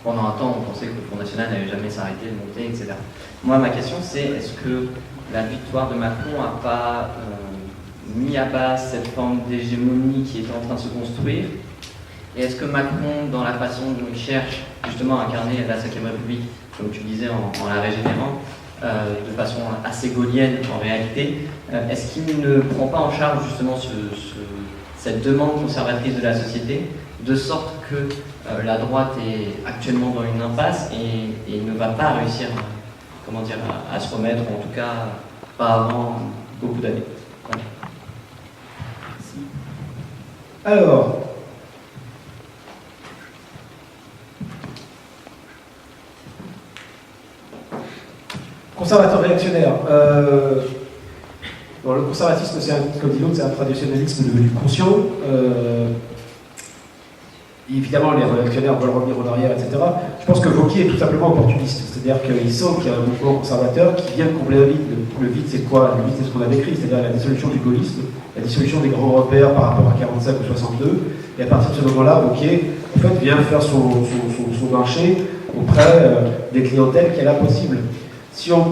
Pendant un temps, on pensait que le Front National n'avait jamais s'arrêté de monter, etc. Moi, ma question, c'est est-ce que la victoire de Macron n'a pas mis à bas cette forme d'hégémonie qui était en train de se construire? Et est-ce que Macron, dans la façon dont il cherche justement à incarner la Ve République, comme tu disais, en la régénérant, de façon assez gaulienne en réalité. Est-ce qu'il ne prend pas en charge justement cette demande conservatrice de la société, de sorte que la droite est actuellement dans une impasse et ne va pas réussir à se remettre, ou en tout cas pas avant beaucoup d'années. Voilà. Alors, conservateur réactionnaire. Bon, le conservatisme, comme dit l'autre, c'est un traditionnalisme devenu conscient. Évidemment, les réactionnaires veulent revenir en arrière, etc. Je pense que Wauquiez est tout simplement opportuniste. C'est-à-dire qu'il sent qu'il y a un mouvement conservateur qui vient combler un vide. Le vide, c'est quoi? Le vide, c'est ce qu'on a décrit, c'est-à-dire la dissolution du gaullisme, la dissolution des grands repères par rapport à 45 ou 62. Et à partir de ce moment-là, Wauquiez, en fait, vient faire son marché auprès des clientèles qu'elle a possible. Si on ne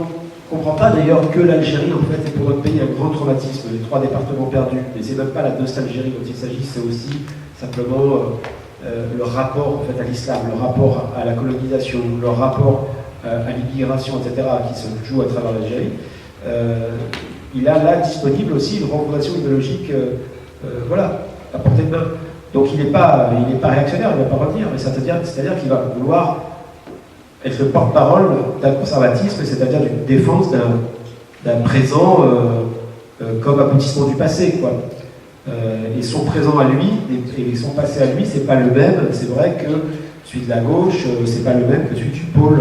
comprend pas d'ailleurs que l'Algérie, en fait, est pour notre pays un grand traumatisme, les 3 départements perdus, mais c'est même pas la nostalgie dont il s'agit, c'est aussi simplement le rapport en fait, à l'islam, le rapport à la colonisation, le rapport à l'immigration, etc., qui se joue à travers l'Algérie. Il a là disponible aussi une refondation idéologique voilà, à portée de main. Donc il n'est pas réactionnaire, il ne va pas revenir, mais c'est-à-dire qu'il va vouloir être le porte-parole d'un conservatisme, c'est-à-dire d'une défense d'un présent comme aboutissement du passé, quoi. Et son présent à lui et son passé à lui, c'est pas le même. C'est vrai que celui de la gauche, c'est pas le même que celui du pôle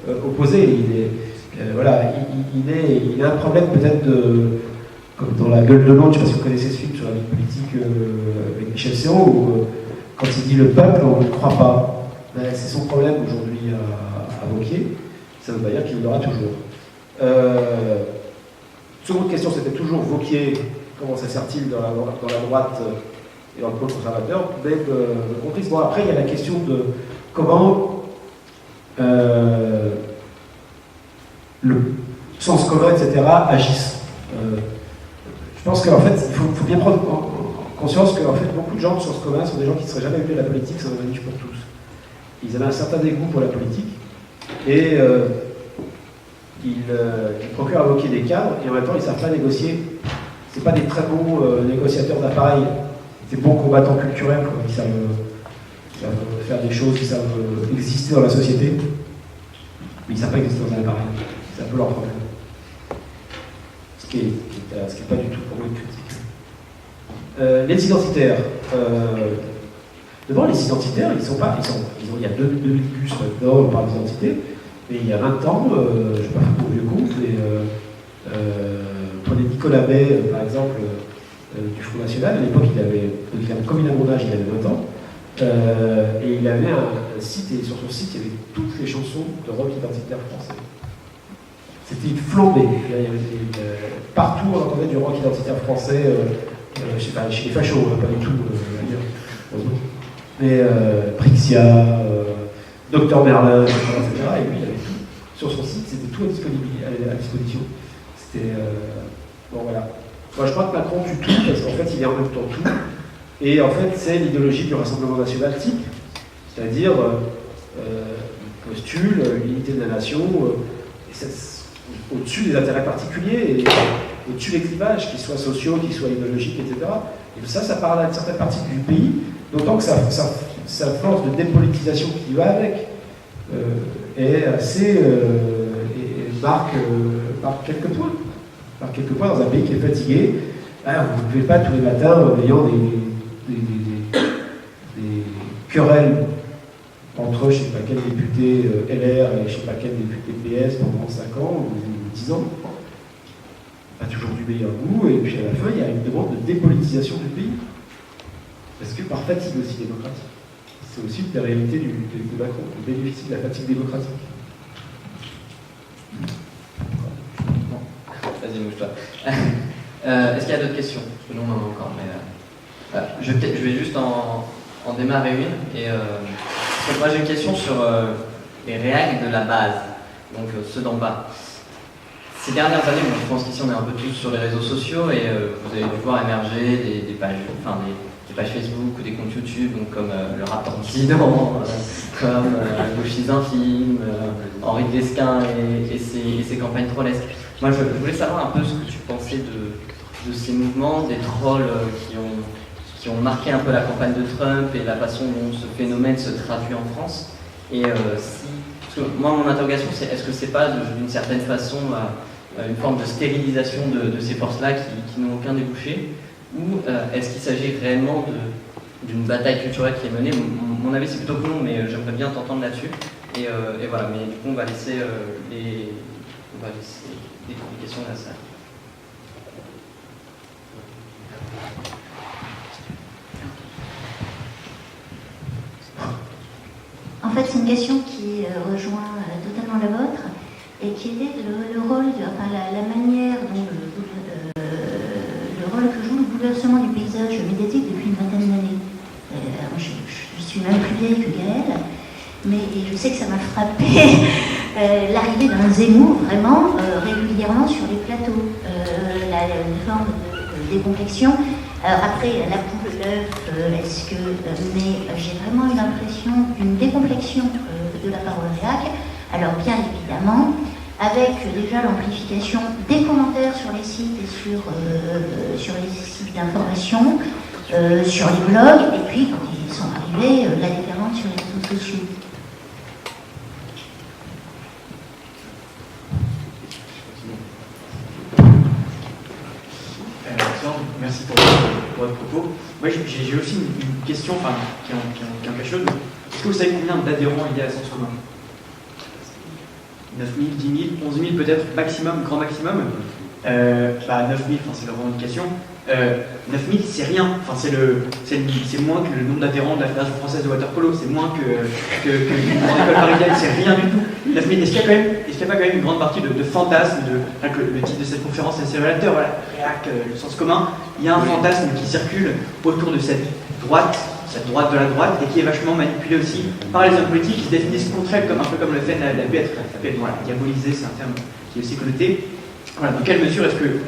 opposé. Il a un problème peut-être comme dans La Gueule de l'autre. Je ne sais pas si vous connaissez ce film sur la vie politique avec Michel Serrault, où quand il dit le peuple, on ne le croit pas. C'est son problème aujourd'hui à Wauquiez. Ça ne veut pas dire qu'il l'aura toujours. Seconde question, c'était toujours Wauquiez. Comment s'insère-t-il dans la droite et dans le pôle conservateur? Mais de complice. Bon, après, il y a la question de comment le sens commun, etc., agissent. Je pense qu'en fait, il faut bien prendre conscience que en fait, beaucoup de gens de sens commun sont des gens qui ne seraient jamais venus à la politique sans un niche pour tous. Ils avaient un certain dégoût pour la politique et ils procurent à Wauquiez des cadres et en même temps, ils ne savent pas négocier. C'est pas des très bons négociateurs d'appareils, des bons combattants culturels quoi, qui savent faire des choses, qui savent exister dans la société, mais ils ne savent pas exister dans un appareil. C'est un peu leur problème. Ce qui est pas du tout pour moi une critique. Les identitaires. D'abord, les identitaires, il y a deux gus maintenant, on parle d'identité, mais il y a 20 ans, je ne vais pas faire mon vieux compte, mais prenez Nicolas Bay, par exemple, du Front National. À l'époque, comme il a mon âge, il avait 20 ans. Et il avait un site, et sur son site, il y avait toutes les chansons de rock identitaire français. C'était une flambée. Partout, on entendait du rock identitaire français, je sais pas, chez les fachos, pas du tout ailleurs, heureusement. Mais Brixia, Dr Merlin, etc. Et lui, il avait tout. Sur son site, c'était tout à disposition. C'était. Bon, voilà. Moi, je crois que Macron tue tout, parce qu'en fait, il est en même temps tout. Et en fait, c'est l'idéologie du Rassemblement national type. C'est-à-dire, il postule l'unité de la nation au-dessus des intérêts particuliers, et au-dessus des clivages, qu'ils soient sociaux, qu'ils soient idéologiques, etc. Et ça parle à une certaine partie du pays, d'autant que sa force de dépolitisation qui va avec est assez. Et marque quelques points. Par quelques points dans un pays qui est fatigué. Vous ne pouvez pas tous les matins en ayant des querelles entre je ne sais pas quel député LR et je ne sais pas quel député PS pendant 5 ans ou 10 ans. Pas toujours du meilleur goût, et puis à la fin, il y a une demande de dépolitisation du pays. Parce que par fatigue aussi démocratique. C'est aussi la réalité de Macron, le bénéficie de la fatigue démocratique. Vas-y, mouche-toi. Est-ce qu'il y a d'autres questions? Parce que nous, on en a encore. Mais, je vais juste en démarrer une. Et, moi, j'ai une question sur les règles de la base, donc ceux d'en bas. Ces dernières années, je pense qu'ici, on est un peu tous sur les réseaux sociaux et vous avez dû voir émerger des pages, enfin, pages Facebook ou des comptes YouTube, donc comme le Raptor Dissident, comme Gauchise Infime, Henri Desquin et ses campagnes trollesques. Moi, je voulais savoir un peu ce que tu pensais de ces mouvements, des trolls qui ont marqué un peu la campagne de Trump et la façon dont ce phénomène se traduit en France. Et parce que moi, mon interrogation, c'est est-ce que c'est pas d'une certaine façon une forme de stérilisation de ces forces-là qui n'ont aucun débouché, ou est-ce qu'il s'agit réellement d'une bataille culturelle qui est menée? Mon avis, c'est plutôt que non, mais j'aimerais bien t'entendre là-dessus. Et voilà, mais du coup, on va laisser des questions à ça. En fait, c'est une question qui rejoint totalement la vôtre et qui est le rôle, la manière dont le rôle que joue le bouleversement du paysage médiatique depuis une vingtaine d'années. Je suis même plus vieille que Gaëlle, mais je sais que ça m'a frappé l'arrivée d'un Zemmour vraiment régulièrement sur les plateaux. Une forme de décomplexion. Alors après, la poule, l'œuf, est-ce que... mais j'ai vraiment eu l'impression d'une décomplexion de la parole réac. Alors bien évidemment, avec déjà l'amplification des commentaires sur les sites et sur les sites d'information, sur les blogs, et puis quand ils sont arrivés, la déferlante sur les réseaux sociaux. Merci pour votre propos. Moi, j'ai aussi une question qui est en quelque chose. Est-ce que vous savez combien d'adhérents il y a à Sens Commun? 9 000, 10 000, 11 000 peut-être, maximum, grand maximum. 9 000, c'est la revendication. 9 000, c'est rien. C'est moins que le nombre d'adhérents de la Fédération française de waterpolo. C'est moins que une grande école parisienne. C'est rien du tout. 9 000, est-ce qu'il n'y a pas quand même une grande partie de fantasmes le titre de cette conférence, c'est révélateur, voilà, le sens commun. Il y a un fantasme qui circule autour de cette droite de la droite, et qui est vachement manipulée aussi par les hommes politiques qui se définissent contre elle, un peu comme le fait la bête, voilà, diaboliser, c'est un terme qui est aussi connoté. Voilà, dans quelle mesure est-ce que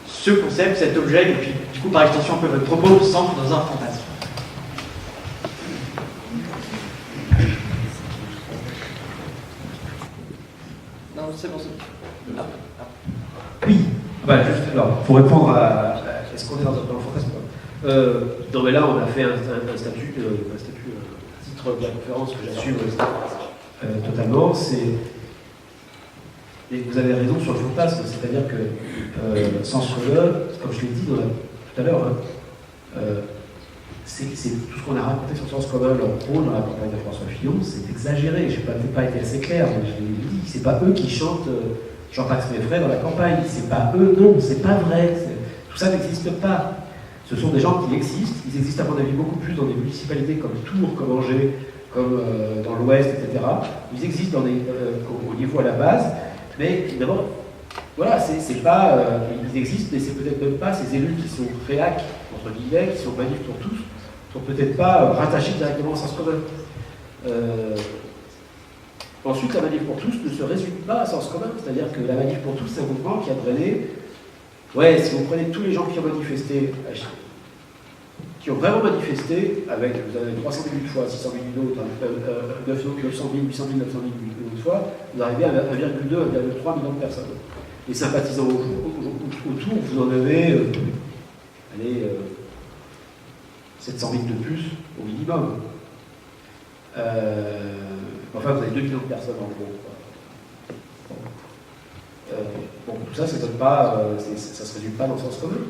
ce concept, cet objet, et puis du coup par extension un peu votre propos, s'ancre dans un fantasme? Non, c'est bon, c'est bon. Oui, juste alors, pour répondre à est-ce qu'on est dans le fantasme? Non, mais là, on a fait un statut, titre de la conférence que j'assume totalement. Et vous avez raison sur le fantasme, c'est-à-dire que Sens commun, comme je l'ai dit tout à l'heure, c'est tout ce qu'on a raconté sur Sens commun, leur rôle dans la campagne de François Fillon, c'est exagéré. Je n'ai peut-être pas été assez clair, mais je l'ai dit. C'est pas eux qui chantent Jean-Pax Méfray dans la campagne. C'est pas eux, non, c'est pas vrai. Tout ça n'existe pas. Ce sont des gens qui existent. Ils existent, à mon avis, beaucoup plus dans des municipalités comme Tours, comme Angers, comme dans l'Ouest, etc. Ils existent au niveau à la base. Mais d'abord, voilà, c'est pas. Ils existent, mais c'est peut-être même pas ces élus qui sont réac, entre guillemets, qui sont manifs pour tous, sont peut-être pas rattachés directement au Sens commun. Ensuite, la manif pour tous ne se résume pas à Sens commun. C'est-à-dire que la manif pour tous, c'est un mouvement qui a drainé. Ouais, si vous prenez tous les gens qui ont manifesté, qui ont vraiment manifesté, avec, vous avez 300 000 une fois, 600 000 une autre, 900 000, 800 000, 900 000 une autre fois, vous arrivez à 1,2, 1,3 million de personnes. Les sympathisants autour, vous en avez 700 000 de plus au minimum. Enfin, vous avez 2 millions de personnes en gros. Tout ça, ça ne se résume pas dans le sens commun.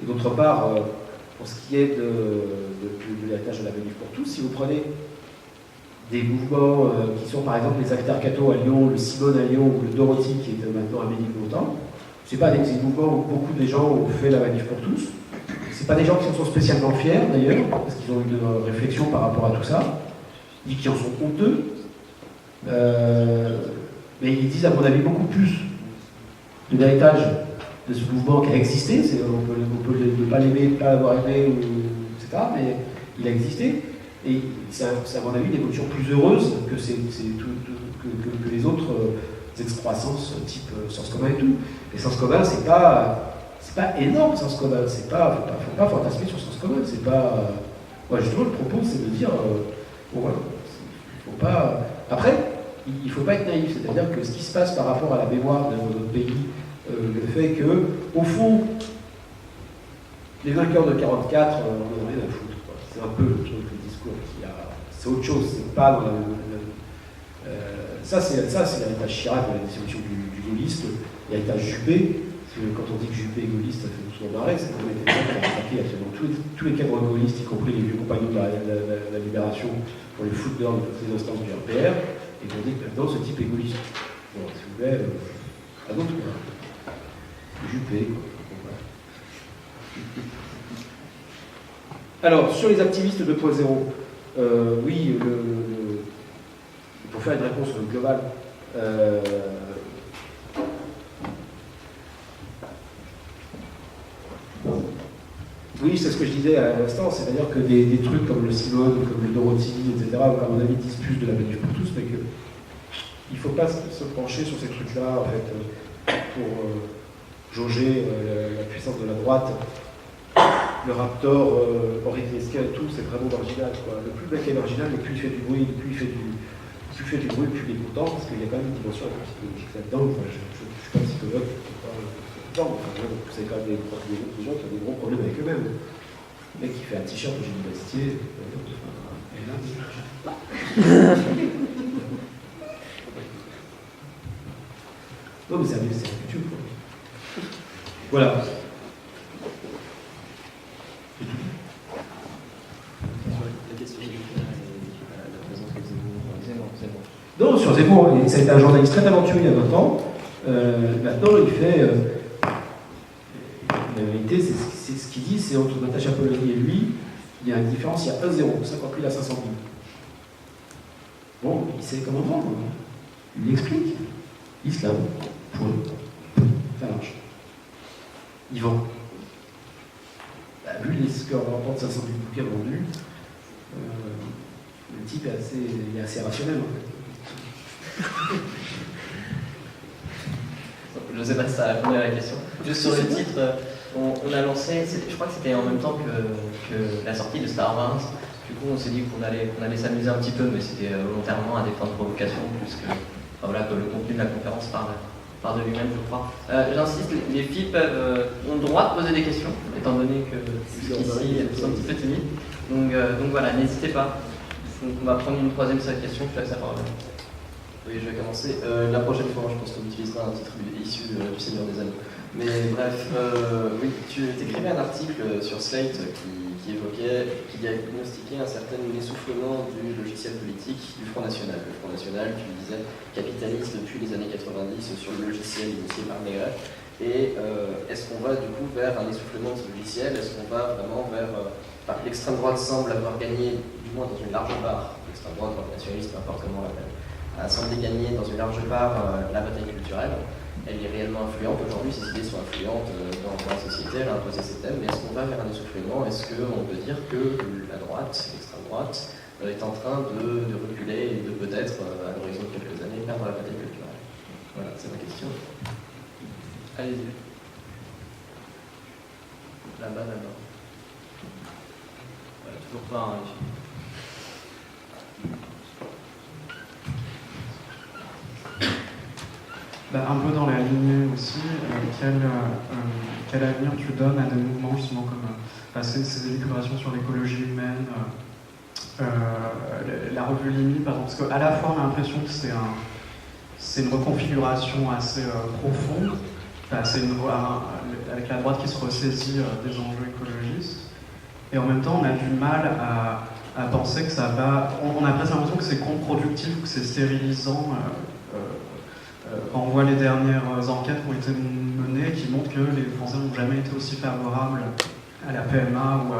Et d'autre part, pour ce qui est de l'héritage de la manif pour tous, si vous prenez des mouvements qui sont par exemple les Altercato à Lyon, le Simone à Lyon ou le Dorothy qui est maintenant à Ménilmontant, ce n'est pas des mouvements où beaucoup de gens ont fait la manif pour tous. Ce n'est pas des gens qui en sont spécialement fiers d'ailleurs, parce qu'ils ont eu une réflexion par rapport à tout ça. Ils disent qu'ils en sont honteux. Mais ils disent à mon avis beaucoup plus de l'héritage de ce mouvement qui a existé. On peut ne pas l'aimer, ne pas l'avoir aimé, etc. Mais il a existé. Et c'est à mon avis une évolution plus heureuse que les autres excroissances type Sens commun et tout. Et Sens commun, c'est pas c'est pas énorme, sens commun. C'est pas, faut pas fantasmer sur sens commun. C'est pas. Moi, justement, le propos, c'est de dire, bon, voilà, faut pas. Après, il faut pas être naïf. C'est-à-dire que ce qui se passe par rapport à la mémoire de notre pays, le fait que, au fond, les vainqueurs de 44, on n'en a rien à foutre. Quoi. C'est un peu le truc, le discours qui a. C'est autre chose. C'est pas dans ça, c'est l'héritage Chirac de la dissolution du gaulliste, l'héritage Juppé. Quand on dit que Juppé est gaulliste, ça fait souvent marrer, c'est qu'on était là pour attaquer absolument tous les cadres gaullistes, y compris les vieux compagnons de la Libération, pour les foutre dehors de toutes les instances du RPR, et qu'on dit que maintenant ce type est gaulliste. Bon, s'il vous plaît, à d'autres, quoi. Juppé, quoi. Alors, sur les activistes 2.0, oui, pour faire une réponse globale, oui, c'est ce que je disais à l'instant, c'est-à-dire que des trucs comme le Simone, comme le Dorothy, etc., à mon avis, disent plus de la manif pour tous, mais qu'il ne faut pas se pencher sur ces trucs-là, en fait, pour jauger la puissance de la droite. Le Raptor, Henri Tesquet et tout, c'est vraiment marginal, quoi. Le plus le mec est marginal, le plus il fait du bruit, plus il fait du bruit, plus il est content, parce qu'il y a quand même une dimension un peu psychologique là-dedans. Enfin, je ne suis pas psychologue, je ne suis pas vous savez quand même des gens qui ont des gros problèmes avec eux-mêmes. Le mec qui fait un t-shirt au Génie Bastier, et là, non mais c'est la culture, quoi. Voilà. Non, sur Zemmour, ça a été un journaliste très talentueux il y a 20 ans. Maintenant, il fait. La vérité, c'est ce qu'il dit, c'est entre Natacha Polony et lui, il y a une différence, il y a 1-0, 50 000 à 500 000. Bon, il sait comment vendre. Il explique. Islam, pour eux. Ça marche. Il vend. Bah, vu les scores remportent 500 000 bouquets vendus, le type est assez rationnel en fait. Je ne sais pas si ça répondait à la question. Juste sur le titre, on a lancé, je crois que c'était en même temps que la sortie de Star Wars. Du coup, on s'est dit qu'on allait s'amuser un petit peu, mais c'était volontairement à des fins de provocation, puisque voilà, que le contenu de la conférence parle de lui-même, je crois. J'insiste, les filles ont le droit de poser des questions, étant donné que jusqu'ici, elles sont un petit peu timides. Donc voilà, n'hésitez pas. Donc, on va prendre une troisième question, je te laisse la parole. Oui, je vais commencer. La prochaine fois, je pense qu'on utilisera un titre issu du Seigneur des Anneaux. Mais bref, oui, tu écrivais un article sur Slate qui évoquait, qui diagnostiquait un certain essoufflement du logiciel politique du Front National. Le Front National, tu le disais, capitalise depuis les années 90 sur le logiciel initié par Maigret. Et est-ce qu'on va du coup vers un essoufflement de ce logiciel? Est-ce qu'on va vraiment vers... l'extrême droite semble avoir gagné, du moins dans une large part, l'extrême droite, le nationaliste, peu importe comment on l'appelle, a semblé gagner dans une large part la bataille culturelle. Elle est réellement influente aujourd'hui, ces idées sont influentes dans la société, elle a imposé ses thèmes, mais est-ce qu'on va vers un essoufflement? Est-ce qu'on peut dire que la droite, l'extrême droite, est en train de reculer et de peut-être, à l'horizon de quelques années, perdre la bataille culturelle? Voilà, c'est ma question. Allez-y. Là-bas. Voilà, toujours pas, hein, Un peu dans la lignée aussi, quel avenir tu donnes à des mouvements justement comme ces élucubrations sur l'écologie humaine, la revue Limi par exemple, parce qu'à la fois on a l'impression que c'est une reconfiguration assez profonde, avec la droite qui se ressaisit des enjeux écologistes, et en même temps on a du mal à penser que ça va... On a presque l'impression que c'est contre-productif, que c'est stérilisant. Quand on voit les dernières enquêtes qui ont été menées qui montrent que les Français n'ont jamais été aussi favorables à la PMA ou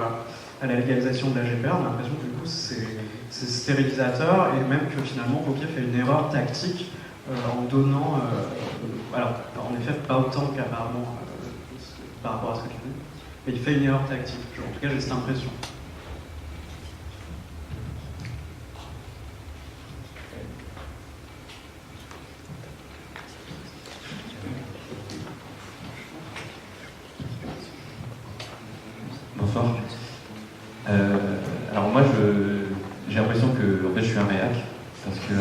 à la légalisation de la GPR, on a l'impression que du coup c'est stérilisateur et même que finalement Wauquiez fait une erreur tactique en donnant, alors en effet pas autant qu'apparemment par rapport à ce que tu dis, mais il fait une erreur tactique, en tout cas j'ai cette impression. bonsoir. Alors moi, j'ai l'impression que en fait, je suis un réac, parce que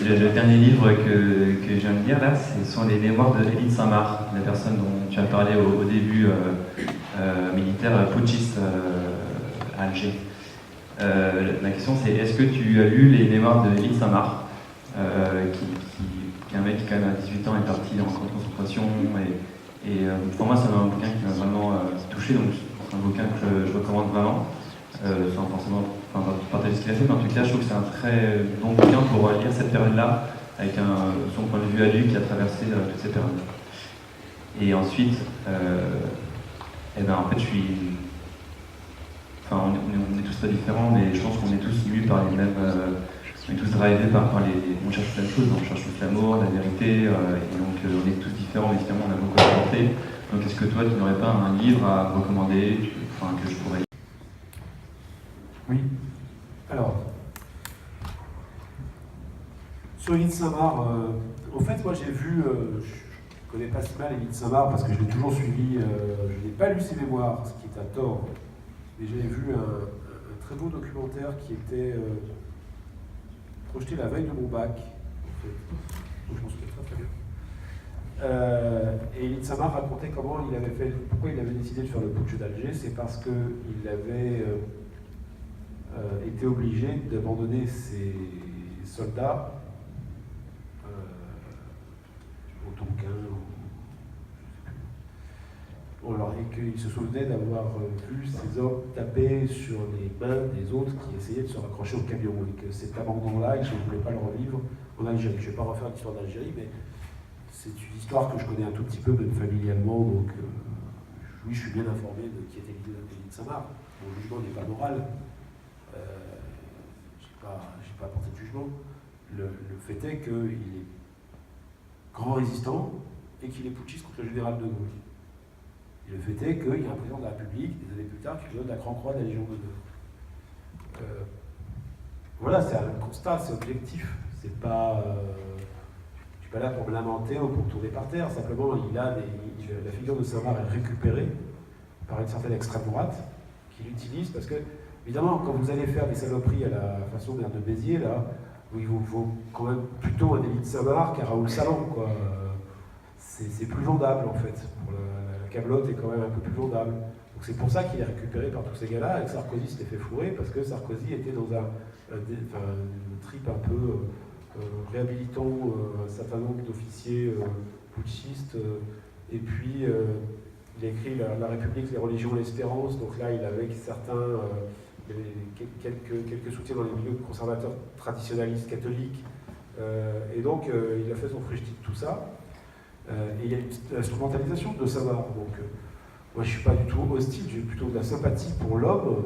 le dernier livre que je viens de lire, là, ce sont les mémoires de Élie de Saint-Marc, la personne dont tu as parlé au début, militaire putschiste à Alger. Ma question, c'est est-ce que tu as lu les mémoires de Élie de Saint-Marc, qui est un mec qui, quand même, à 18 ans, est parti en camp de concentration, et pour moi, c'est un bouquin qui m'a vraiment touché, donc c'est un bouquin que je recommande vraiment, sans forcément partager ce qu'il a fait, mais en tout cas, je trouve que c'est un très bon bouquin pour lire cette période-là, avec son point de vue à lui qui a traversé toutes ces périodes. Et ensuite, en fait, on est tous très différents, mais je pense qu'on est tous mus par les mêmes. On est tous drivés par les. On cherche plein de choses, on cherche tous l'amour, la vérité, et donc on est tous différents, mais finalement on a beaucoup à apporter. Donc est-ce que toi, tu n'aurais pas un livre à recommander, que je pourrais. Oui. Alors, sur Élie de Saint-Marc, en fait, moi j'ai vu, je ne connais pas si mal Élie de Saint-Marc parce que je l'ai toujours suivi, je n'ai pas lu ses mémoires, ce qui est à tort, mais j'ai vu un très beau documentaire qui était projeté la veille de mon bac, en fait. Donc je m'en souviens très bien. Et Élie de Saint-Marc racontait comment il avait fait, pourquoi il avait décidé de faire le putsch d'Alger, c'est parce qu'il avait été obligé d'abandonner ses soldats au Tonkin, et qu'il se souvenait d'avoir vu ces hommes taper sur les mains des autres qui essayaient de se raccrocher au camion, et que cet abandon-là, il ne voulait pas le revivre en Algérie. Je ne vais pas refaire l'histoire d'Algérie, mais c'est une histoire que je connais un tout petit peu, même familialement, donc oui, je suis bien informé de qui était Élie de Saint-Marc. Mon jugement n'est pas moral. Je n'ai pas apporté de jugement. Le fait est qu'il est grand résistant et qu'il est putschiste contre le général de Gaulle. Et le fait est qu'il y a un président de la République, des années plus tard, qui lui donne la Grand Croix de la Légion d'honneur. Voilà, c'est un constat, c'est objectif. C'est pas, je suis pas là pour me lamenter ou pour tourner par terre. Simplement, la figure de Saint-Marc est récupérée par une certaine extrême droite qui l'utilise parce que, évidemment, quand vous allez faire des saloperies à la façon d'Ernest de Béziers, là, où il vous faut quand même plutôt un Élie de Saint-Marc qu'un Raoul Salan, quoi. C'est plus vendable, en fait. La camelote est quand même un peu plus vendable. Donc c'est pour ça qu'il est récupéré par tous ces gars-là, et que Sarkozy s'était fait fourrer, parce que Sarkozy était dans une trip un peu réhabilitant un certain nombre d'officiers putschistes, et puis il a écrit la République, les religions, l'espérance, donc là il avait quelques soutiens dans les milieux conservateurs traditionnalistes catholiques, et donc il a fait son frigidit de tout ça, et il y a une instrumentalisation de Saint-Marc. Donc moi je ne suis pas du tout hostile, j'ai plutôt de la sympathie pour l'homme.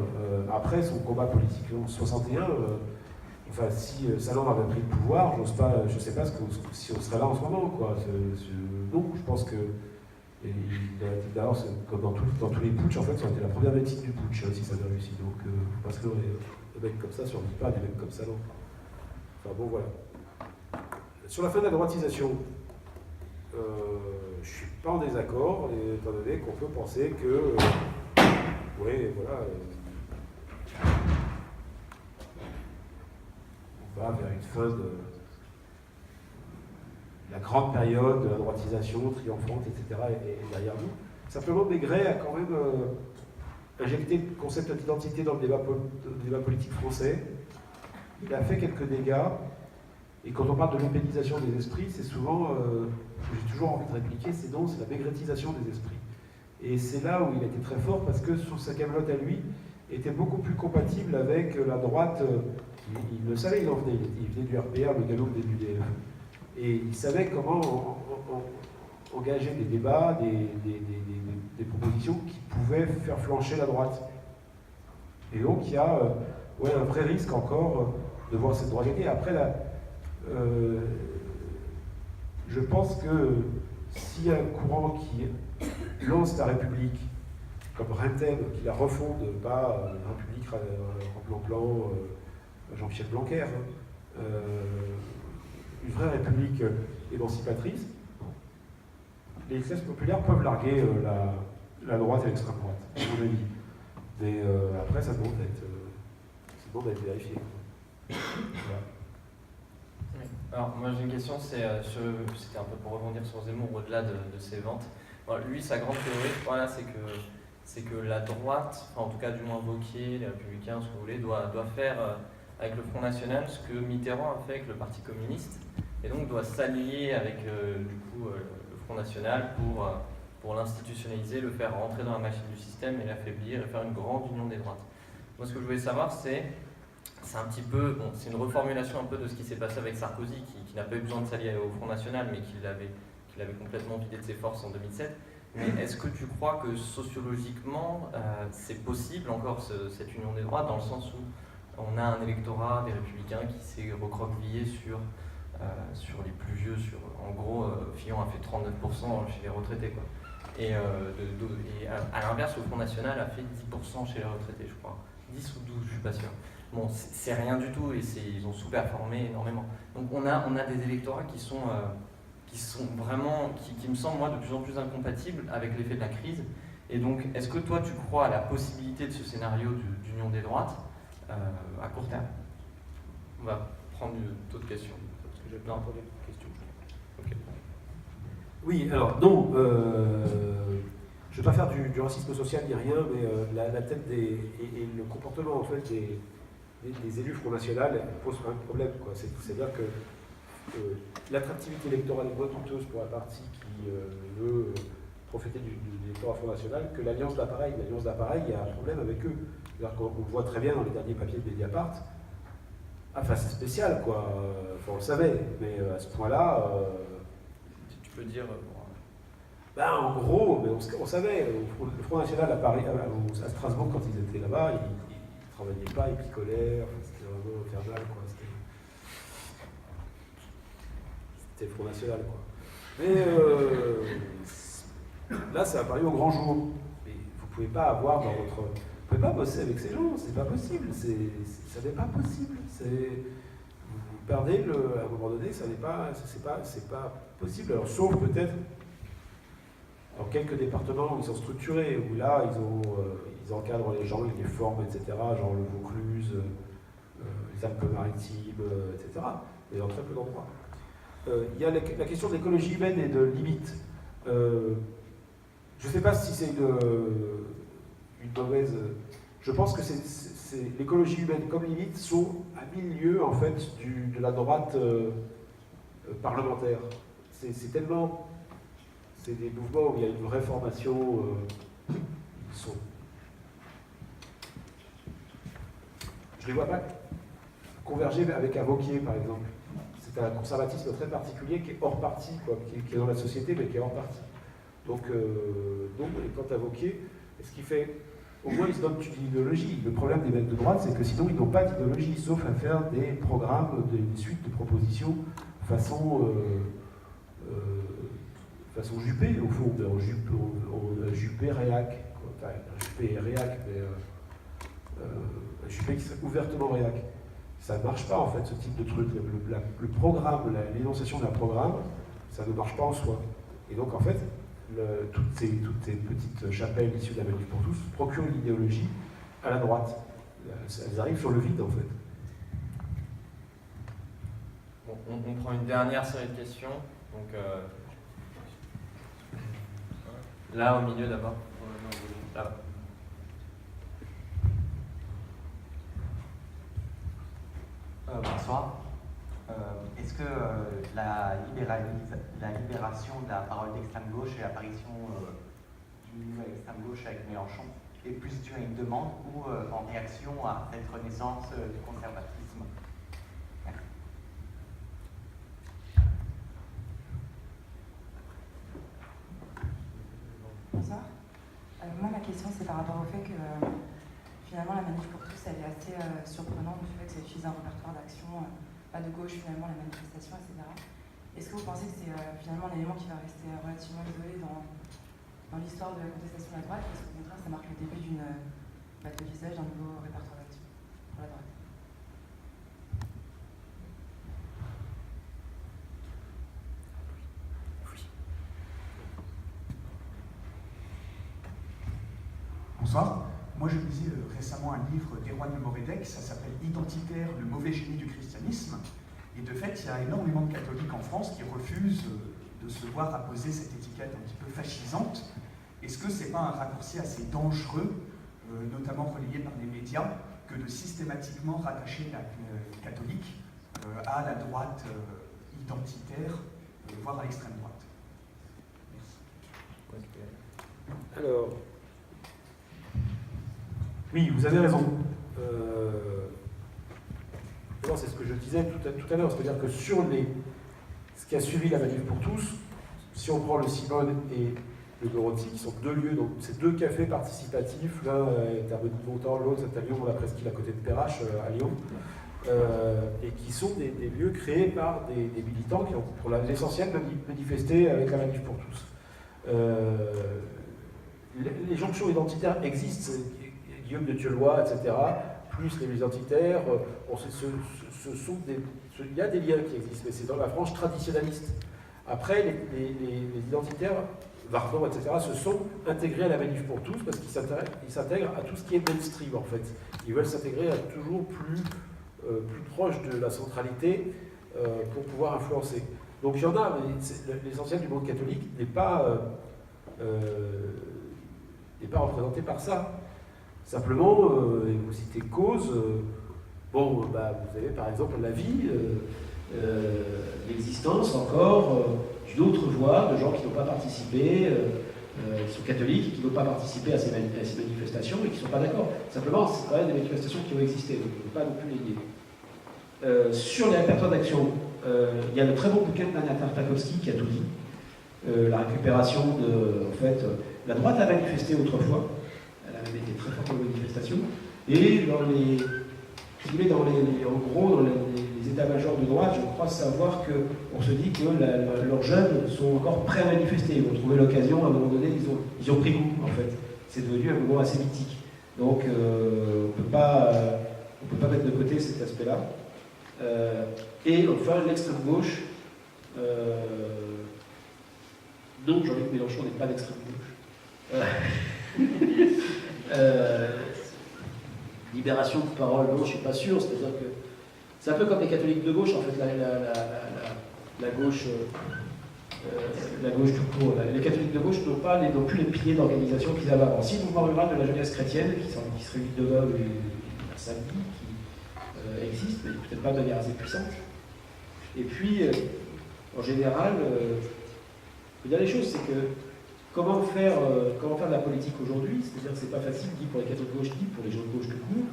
Après son combat politique en 61, enfin si Salan avait pris le pouvoir, je ne sais pas si on serait là en ce moment, quoi. Non, je pense que d'ailleurs, comme dans tous les putschs, en fait, ça a été la première médecine du putsch, si ça avait réussi. Donc, parce que des mecs comme ça survivent pas, des mecs comme ça, non. Enfin bon, voilà. Sur la fin de la droitisation, je ne suis pas en désaccord, étant donné qu'on peut penser que, oui, voilà, on va vers une fin de la grande période de la droitisation triomphante, etc., est derrière nous. Simplement, Maigret a quand même injecté le concept d'identité dans le débat politique français. Il a fait quelques dégâts, et quand on parle de l'eupédisation des esprits, c'est souvent, j'ai toujours envie de répliquer, c'est la maigretisation des esprits. Et c'est là où il a été très fort, parce que sa camelote à lui était beaucoup plus compatible avec la droite. Il le savait, il venait du RPR, le galop venait du DF. Et il savait comment engager des débats, des propositions qui pouvaient faire flancher la droite. Et donc il y a un vrai risque encore de voir cette droite gagner. Après, je pense que s'il y a un courant qui lance la République, comme Rintem, qui la refonde, pas la République en plan Jean-Michel Blanquer, une vraie République émancipatrice, les classes populaires peuvent larguer la droite et l'extrême droite, à mon avis. Mais après, ça demande d'être vérifié. Voilà. Oui. Alors, moi j'ai une question, c'était un peu pour rebondir sur Zemmour au-delà de ses ventes. Bon, lui, sa grande théorie, voilà, c'est que la droite, enfin, en tout cas du moins Wauquiez, les Républicains, ce que vous voulez, doit faire avec le Front National ce que Mitterrand a fait avec le Parti communiste, et donc doit s'allier avec le Front National pour l'institutionnaliser, le faire rentrer dans la machine du système et l'affaiblir et faire une grande union des droites. Moi, ce que je voulais savoir, c'est un petit peu, bon, c'est une reformulation un peu de ce qui s'est passé avec Sarkozy, qui n'a pas eu besoin de s'allier au Front National, mais qui l'avait complètement vidé de ses forces en 2007. Mais est-ce que tu crois que sociologiquement, c'est possible encore cette union des droites, dans le sens où on a un électorat des Républicains qui s'est recroquevillé sur les plus vieux, en gros, Fillon a fait 39% chez les retraités, quoi. Et à l'inverse, le Front National a fait 10% chez les retraités, je crois. 10 ou 12, je suis pas sûr. Bon, c'est rien du tout, et ils ont sous-performé énormément. Donc on a des électorats qui sont vraiment, qui me semblent, moi, de plus en plus incompatibles avec l'effet de la crise. Et donc, est-ce que toi, tu crois à la possibilité de ce scénario d'union des droites à court terme? On va prendre d'autres questions. Parce que j'ai pas entendu la question. Okay. Oui, alors, non, je ne vais pas faire du racisme social ni rien, mais la tête et le comportement, en fait, des élus Front National pose un problème, quoi. C'est-à-dire que l'attractivité électorale est moins douteuse pour un parti qui veut profiter de l'électorat Front National que l'Alliance d'appareil. L'Alliance d'appareil, il y a un problème avec eux. C'est-à-dire qu'on le voit très bien dans les derniers papiers de Mediapart. Enfin, c'est spécial, quoi. Enfin, on le savait, mais à ce point-là... Tu peux dire... Ben, en gros, mais on savait, le Front National à Paris, à Strasbourg, quand ils étaient là-bas, ils ne travaillaient pas, ils picolaient, enfin, c'était vraiment infernal, quoi. C'était le Front National, quoi. Mais là, ça a paru au grand jour. Mais vous ne pouvez pas avoir dans votre... Vous ne pouvez pas bosser avec ces gens, c'est pas possible. Ça n'est pas possible. Vous perdez à un moment donné, c'est pas possible. Alors, sauf peut-être dans quelques départements où ils sont structurés, où là, ils encadrent les gens, ils les forment, etc., genre le Vaucluse, les Alpes-Maritimes, etc., mais dans très peu d'endroits. Il y a la question de l'écologie humaine et de limites. Je ne sais pas si c'est une mauvaise... Je pense que l'écologie humaine comme limite sont à milieu, en fait, de la droite parlementaire. C'est tellement... C'est des mouvements où il y a une vraie formation. Je ne les vois pas converger avec un Wauquiez, par exemple. C'est un conservatisme très particulier qui est hors parti, quoi, qui est dans la société, mais qui est hors parti. Donc quant à Wauquiez, ce qui fait... Au moins, ils se donnent une idéologie. Le problème des mecs de droite, c'est que sinon, ils n'ont pas d'idéologie, sauf à faire des programmes, des suites de propositions façon Juppé, au fond, Juppé réac. Enfin, Juppé réac, mais Juppé qui serait ouvertement réac. Ça ne marche pas, en fait, ce type de truc. Le programme, l'énonciation d'un programme, ça ne marche pas en soi. Et donc, en fait, toutes ces petites chapelles issues de la Manif pour tous procurent une idéologie à la droite. Elles arrivent sur le vide, en fait. Bon, on prend une dernière série de questions. Donc, là, au milieu, d'abord. Là. Bonsoir. Est-ce que la libération de la parole d'extrême gauche et l'apparition d'une nouvelle extrême gauche avec Mélenchon est plus due à une demande ou en réaction à cette renaissance du conservatisme? Bonsoir. Moi, ma question, c'est par rapport au fait que finalement, la Manif pour tous, elle est assez surprenante du fait que ça utilise un répertoire d'action pas de gauche, finalement, la manifestation, etc. Est-ce que vous pensez que c'est finalement un élément qui va rester relativement isolé dans l'histoire de la contestation de la droite, parce qu'au contraire, ça marque le début de l'usage d'un nouveau répertoire d'action pour la droite? Bonsoir. Moi, je lisais récemment un livre d'Erwan Moredek, ça s'appelle « Identitaire, le mauvais génie du christianisme ». Et de fait, il y a énormément de catholiques en France qui refusent de se voir apposer cette étiquette un petit peu fascisante. Est-ce que ce n'est pas un raccourci assez dangereux, notamment relayé par les médias, que de systématiquement rattacher la catholique à la droite identitaire, voire à l'extrême droite? Merci. Alors, oui, vous avez raison. C'est ce que je disais tout à l'heure, c'est-à-dire que sur ce qui a suivi la Manif pour tous, si on prend le Simone et le Dorothy, qui sont deux lieux, donc c'est deux cafés participatifs, l'un est à Menilmontant, l'autre est à Lyon, on la presqu'île à côté de Perrache, à Lyon, et qui sont des lieux créés par des militants qui ont, pour l'essentiel, manifesté avec la Manif pour tous. Les jonctions identitaires existent, Guillaume de Thieulois, etc., plus les identitaires, il y a des liens qui existent, mais c'est dans la frange traditionnaliste. Après, les identitaires, Vardon, etc., se sont intégrés à la Manif pour tous parce qu'ils s'intègrent à tout ce qui est mainstream, en fait. Ils veulent s'intégrer à toujours plus proche de la centralité pour pouvoir influencer. Donc il y en a, mais l'essentiel du monde catholique n'est pas représenté par ça. Simplement, et vous citez cause, vous avez par exemple la vie, l'existence encore d'autres voix de gens qui n'ont pas participé, qui sont catholiques, qui n'ont pas participé à ces manifestations et qui ne sont pas d'accord. Simplement, c'est quand même des manifestations qui ont existé, donc on ne peut pas non plus les nier. Sur les répertoires d'action, il y a le très bon bouquin de Nana Tartakovsky qui a tout dit. La récupération de, en fait, la droite a manifesté autrefois. Elle avait été très forte dans les manifestations. Et dans les, si vous voulez, en gros, dans les états-majors de droite, je crois savoir qu'on se dit que leurs jeunes sont encore prêts à manifester. Ils vont trouver l'occasion, à un moment donné, ils ont pris goût, en fait. C'est devenu un moment assez mythique. Donc, on ne peut pas mettre de côté cet aspect-là. Et enfin, l'extrême gauche. Non, Jean-Luc Mélenchon n'est pas d'extrême gauche. Libération de parole, non, je ne suis pas sûr. C'est-à-dire que c'est un peu comme les catholiques de gauche, en fait, la gauche tout court. Les catholiques de gauche n'ont plus les piliers d'organisation qu'ils avaient avant. Si le mouvement rural de la jeunesse chrétienne, qui se réunit demain à samedi, qui existe, mais peut-être pas de manière assez puissante. Et puis, en général, il y a des choses, c'est que comment faire de la politique aujourd'hui, c'est-à-dire que c'est pas facile, dit pour les catholiques de gauche, dit pour les gens de gauche tout court.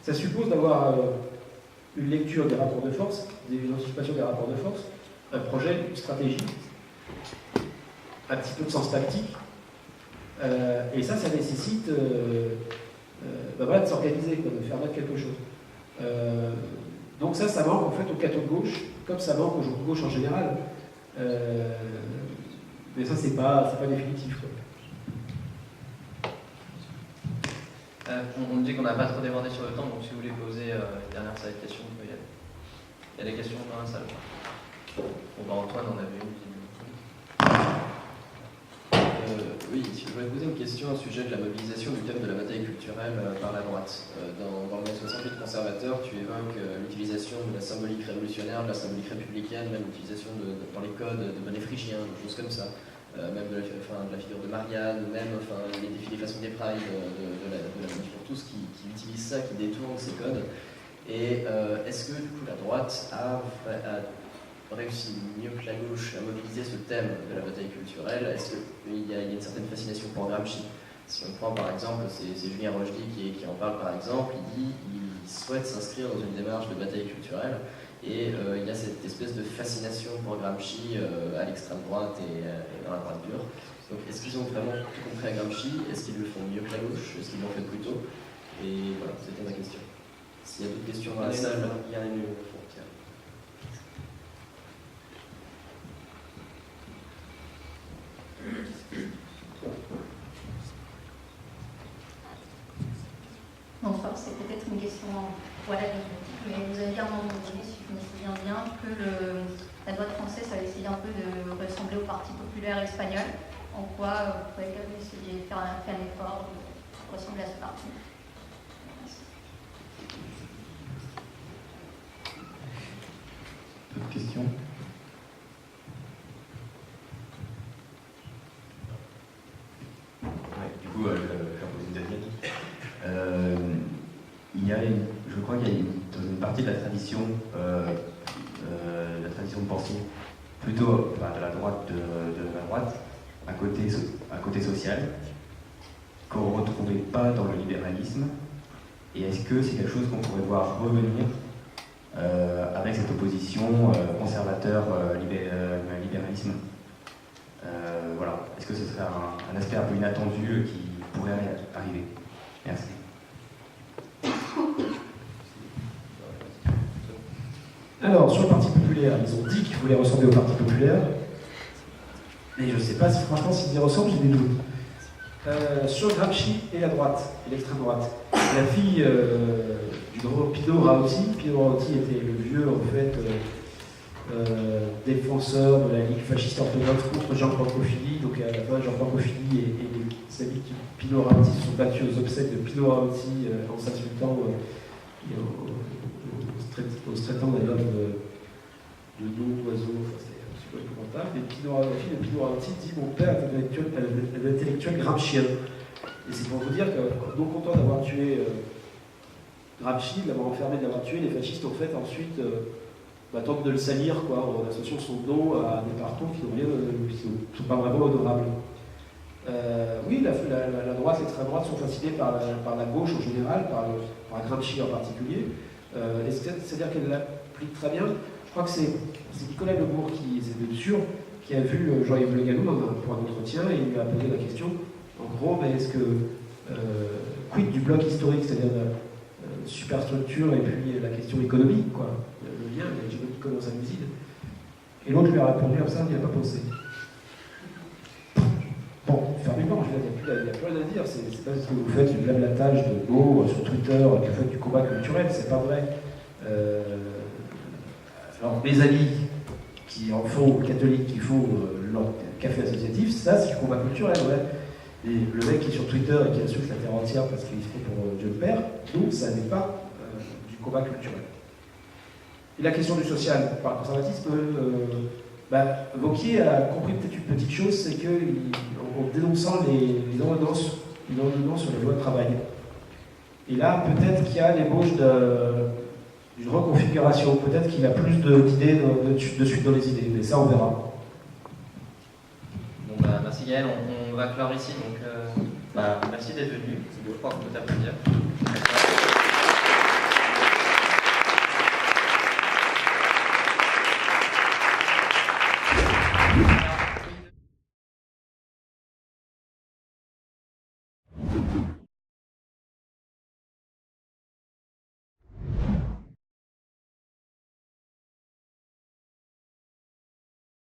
Ça suppose d'avoir une lecture des rapports de force, une anticipation des rapports de force, un projet, une stratégie, un petit peu de sens tactique. Et ça nécessite de s'organiser, de faire mettre quelque chose. Donc ça manque en fait aux cathos de gauche, comme ça manque aux gens de gauche en général. Mais ça, c'est pas définitif, quoi. On dit qu'on n'a pas trop débordé sur le temps, donc si vous voulez poser les dernières questions, vous pouvez y aller. Il y a des questions dans la salle. Antoine en avait une. Oui, je voulais poser une question au sujet de la mobilisation du thème de la bataille culturelle par la droite. Dans le 68 conservateur, tu évoques l'utilisation de la symbolique révolutionnaire, de la symbolique républicaine, même l'utilisation dans les codes de bonnets phrygiens, des choses comme ça. Même de la figure de Marianne, même les défilés façon des Pride de la Manif pour tous qui utilisent ça, qui détournent ces codes. Et est-ce que du coup la droite a réussi mieux que la gauche à mobiliser ce thème de la bataille culturelle? Est-ce qu'il y a une certaine fascination pour Gramsci? Si on prend par exemple, c'est Julien Rochdy qui en parle par exemple, il souhaite s'inscrire dans une démarche de bataille culturelle. Et il y a cette espèce de fascination pour Gramsci à l'extrême droite et dans la droite dure. Donc est-ce qu'ils ont vraiment tout compris à Gramsci? Est-ce qu'ils le font mieux que la gauche? Est-ce qu'ils l'ont fait plus tôt? Et voilà, c'était ma question. S'il y a d'autres questions dans la salle, il y a une frontière. Bonsoir, c'est peut-être une question mais vous avez dit à un moment donné, si je me souviens bien, que la droite française a essayé un peu de ressembler au Parti populaire espagnol. En quoi vous pouvez essayer de faire un effort de ressembler vous laisse partir. D'autres questions? Ouais, du coup, je vais poser une deuxième. Je crois qu'il y a dans une partie de la tradition de pensée, plutôt de la droite, un côté social, qu'on ne retrouvait pas dans le libéralisme. Et est-ce que c'est quelque chose qu'on pourrait voir revenir avec cette opposition conservateur-libéralisme? Voilà. Est-ce que ce serait un aspect un peu inattendu qui pourrait arriver? Merci. Alors, sur le Parti populaire, ils ont dit qu'ils voulaient ressembler au Parti populaire. Mais je ne sais pas si franchement s'ils y ressemblent, j'ai des doutes. Sur Gramsci et la droite, et l'extrême droite, la fille du grand Pino Rauti était le vieux, en fait, défenseur de la Ligue fasciste orthodoxe contre Jean Francophilie. Donc à la fois, Jean Francophilie et les amis de Pino Rauti se sont battus aux obsèques de Pino Rauti en s'insultant en se traitant d'ailleurs de noms d'oiseaux. Enfin, c'est un petit peu épouvantable. Et Pino Rauti dit: mon père est un intellectuel gramscien. Et c'est pour vous dire que, non content d'avoir tué Gramsci, de l'avoir enfermé, de l'avoir tué, les fascistes en fait ensuite tentent de le salir en associant son nom à des partons qui ne sont pas vraiment honorables. Oui, la droite, l'extrême droite sont fascinés par la gauche en général, par Gramsci en particulier. C'est-à-dire qu'elle l'applique très bien. Je crois que c'est Nicolas Lebourg, qui a vu Jean-Yves Le Gallou pour un entretien et il lui a posé la question, en gros, mais est-ce que quid du bloc historique, c'est-à-dire la superstructure et puis la question économique, quoi, le lien, l'hégémonie commence à l'usine. Et l'autre lui a répondu comme ça, il n'y a pas pensé. Bon, fermement, il n'y a plus rien à dire. C'est pas parce que vous faites du blablatage de mots sur Twitter que vous faites du combat culturel, c'est pas vrai. Alors, mes amis qui en font, catholiques qui font leur café associatif, ça c'est du combat culturel, ouais. Et le mec qui est sur Twitter et qui insulte la terre entière parce qu'il se fait pour Dieu le Père, donc ça n'est pas du combat culturel. Et la question du social par le conservatisme, Wauquiez a compris peut-être une petite chose, c'est qu'en dénonçant les ordonnances sur les lois de travail. Et là, peut-être qu'il y a l'ébauche d'une reconfiguration, peut-être qu'il a plus d'idées de suite dans les idées, mais ça on verra. Bon, merci Gaël, on va clore ici, donc merci d'être venu, je crois qu'on peut t'applaudir.